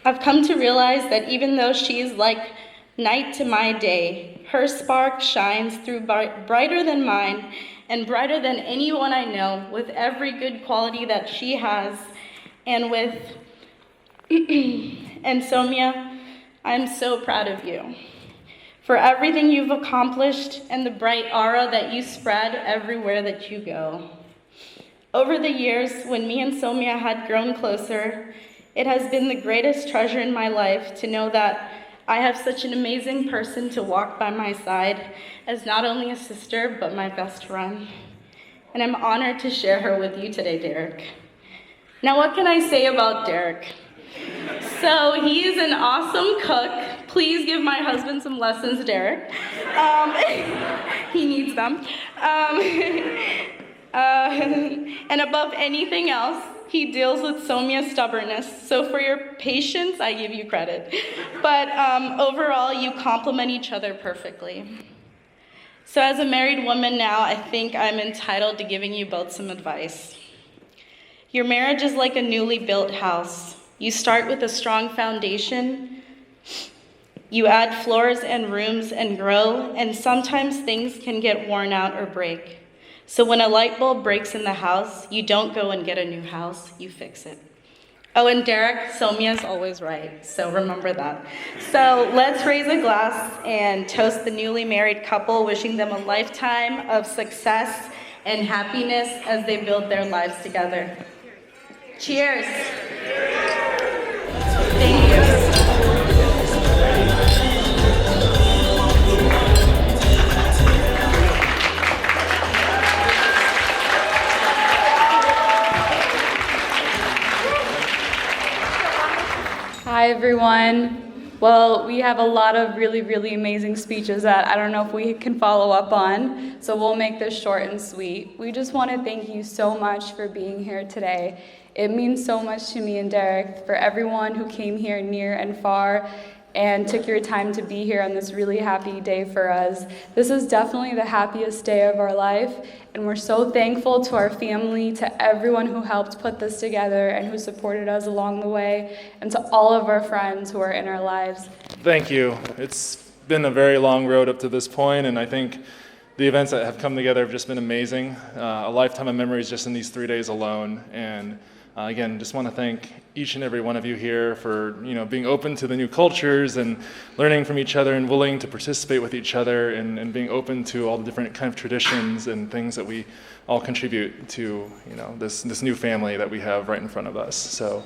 B: I've come to realize that even though she is like night to my day, her spark shines through brighter than mine and brighter than anyone I know, with every good quality that she has, and Sowmya, I'm so proud of you for everything you've accomplished and the bright aura that you spread everywhere that you go. Over the years, when me and Sowmya had grown closer, it has been the greatest treasure in my life to know that I have such an amazing person to walk by my side as not only a sister, but my best friend. And I'm honored to share her with you today, Derek. Now, what can I say about Derek? So he's an awesome cook. Please give my husband some lessons, Derek. He needs them. And above anything else, he deals with Sowmya's stubbornness. So for your patience, I give you credit. But overall, you complement each other perfectly. So as a married woman now, I think I'm entitled to giving you both some advice. Your marriage is like a newly built house. You start with a strong foundation. You add floors and rooms and grow, and sometimes things can get worn out or break. So when a light bulb breaks in the house, you don't go and get a new house, you fix it. Oh, and Derek, Sowmya's always right, so remember that. So let's raise a glass and toast the newly married couple, wishing them a lifetime of success and happiness as they build their lives together. Cheers. Thank you.
H: Hi, everyone. Well, we have a lot of really, really amazing speeches that I don't know if we can follow up on, so we'll make this short and sweet. We just want to thank you so much for being here today. It means so much to me and Derek, for everyone who came here near and far and took your time to be here on this really happy day for us. This is definitely the happiest day of our life, and we're so thankful to our family, to everyone who helped put this together and who supported us along the way, and to all of our friends who are in our lives.
G: Thank you. It's been a very long road up to this point, and I think the events that have come together have just been amazing. A lifetime of memories just in these 3 days alone, and again, just want to thank each and every one of you here for being open to the new cultures and learning from each other and willing to participate with each other and being open to all the different kind of traditions and things that we all contribute to this new family that we have right in front of us. So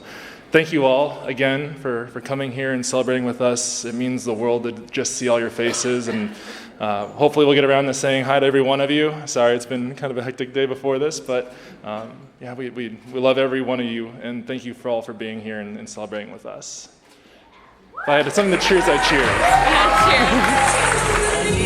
G: thank you all again for coming here and celebrating with us. It means the world to just see all your faces, and hopefully we'll get around to saying hi to every one of you. Sorry, it's been kind of a hectic day before this, but yeah, we love every one of you, and thank you all for being here and celebrating with us. If I had something to cheers, I'd cheer.
H: Cheers.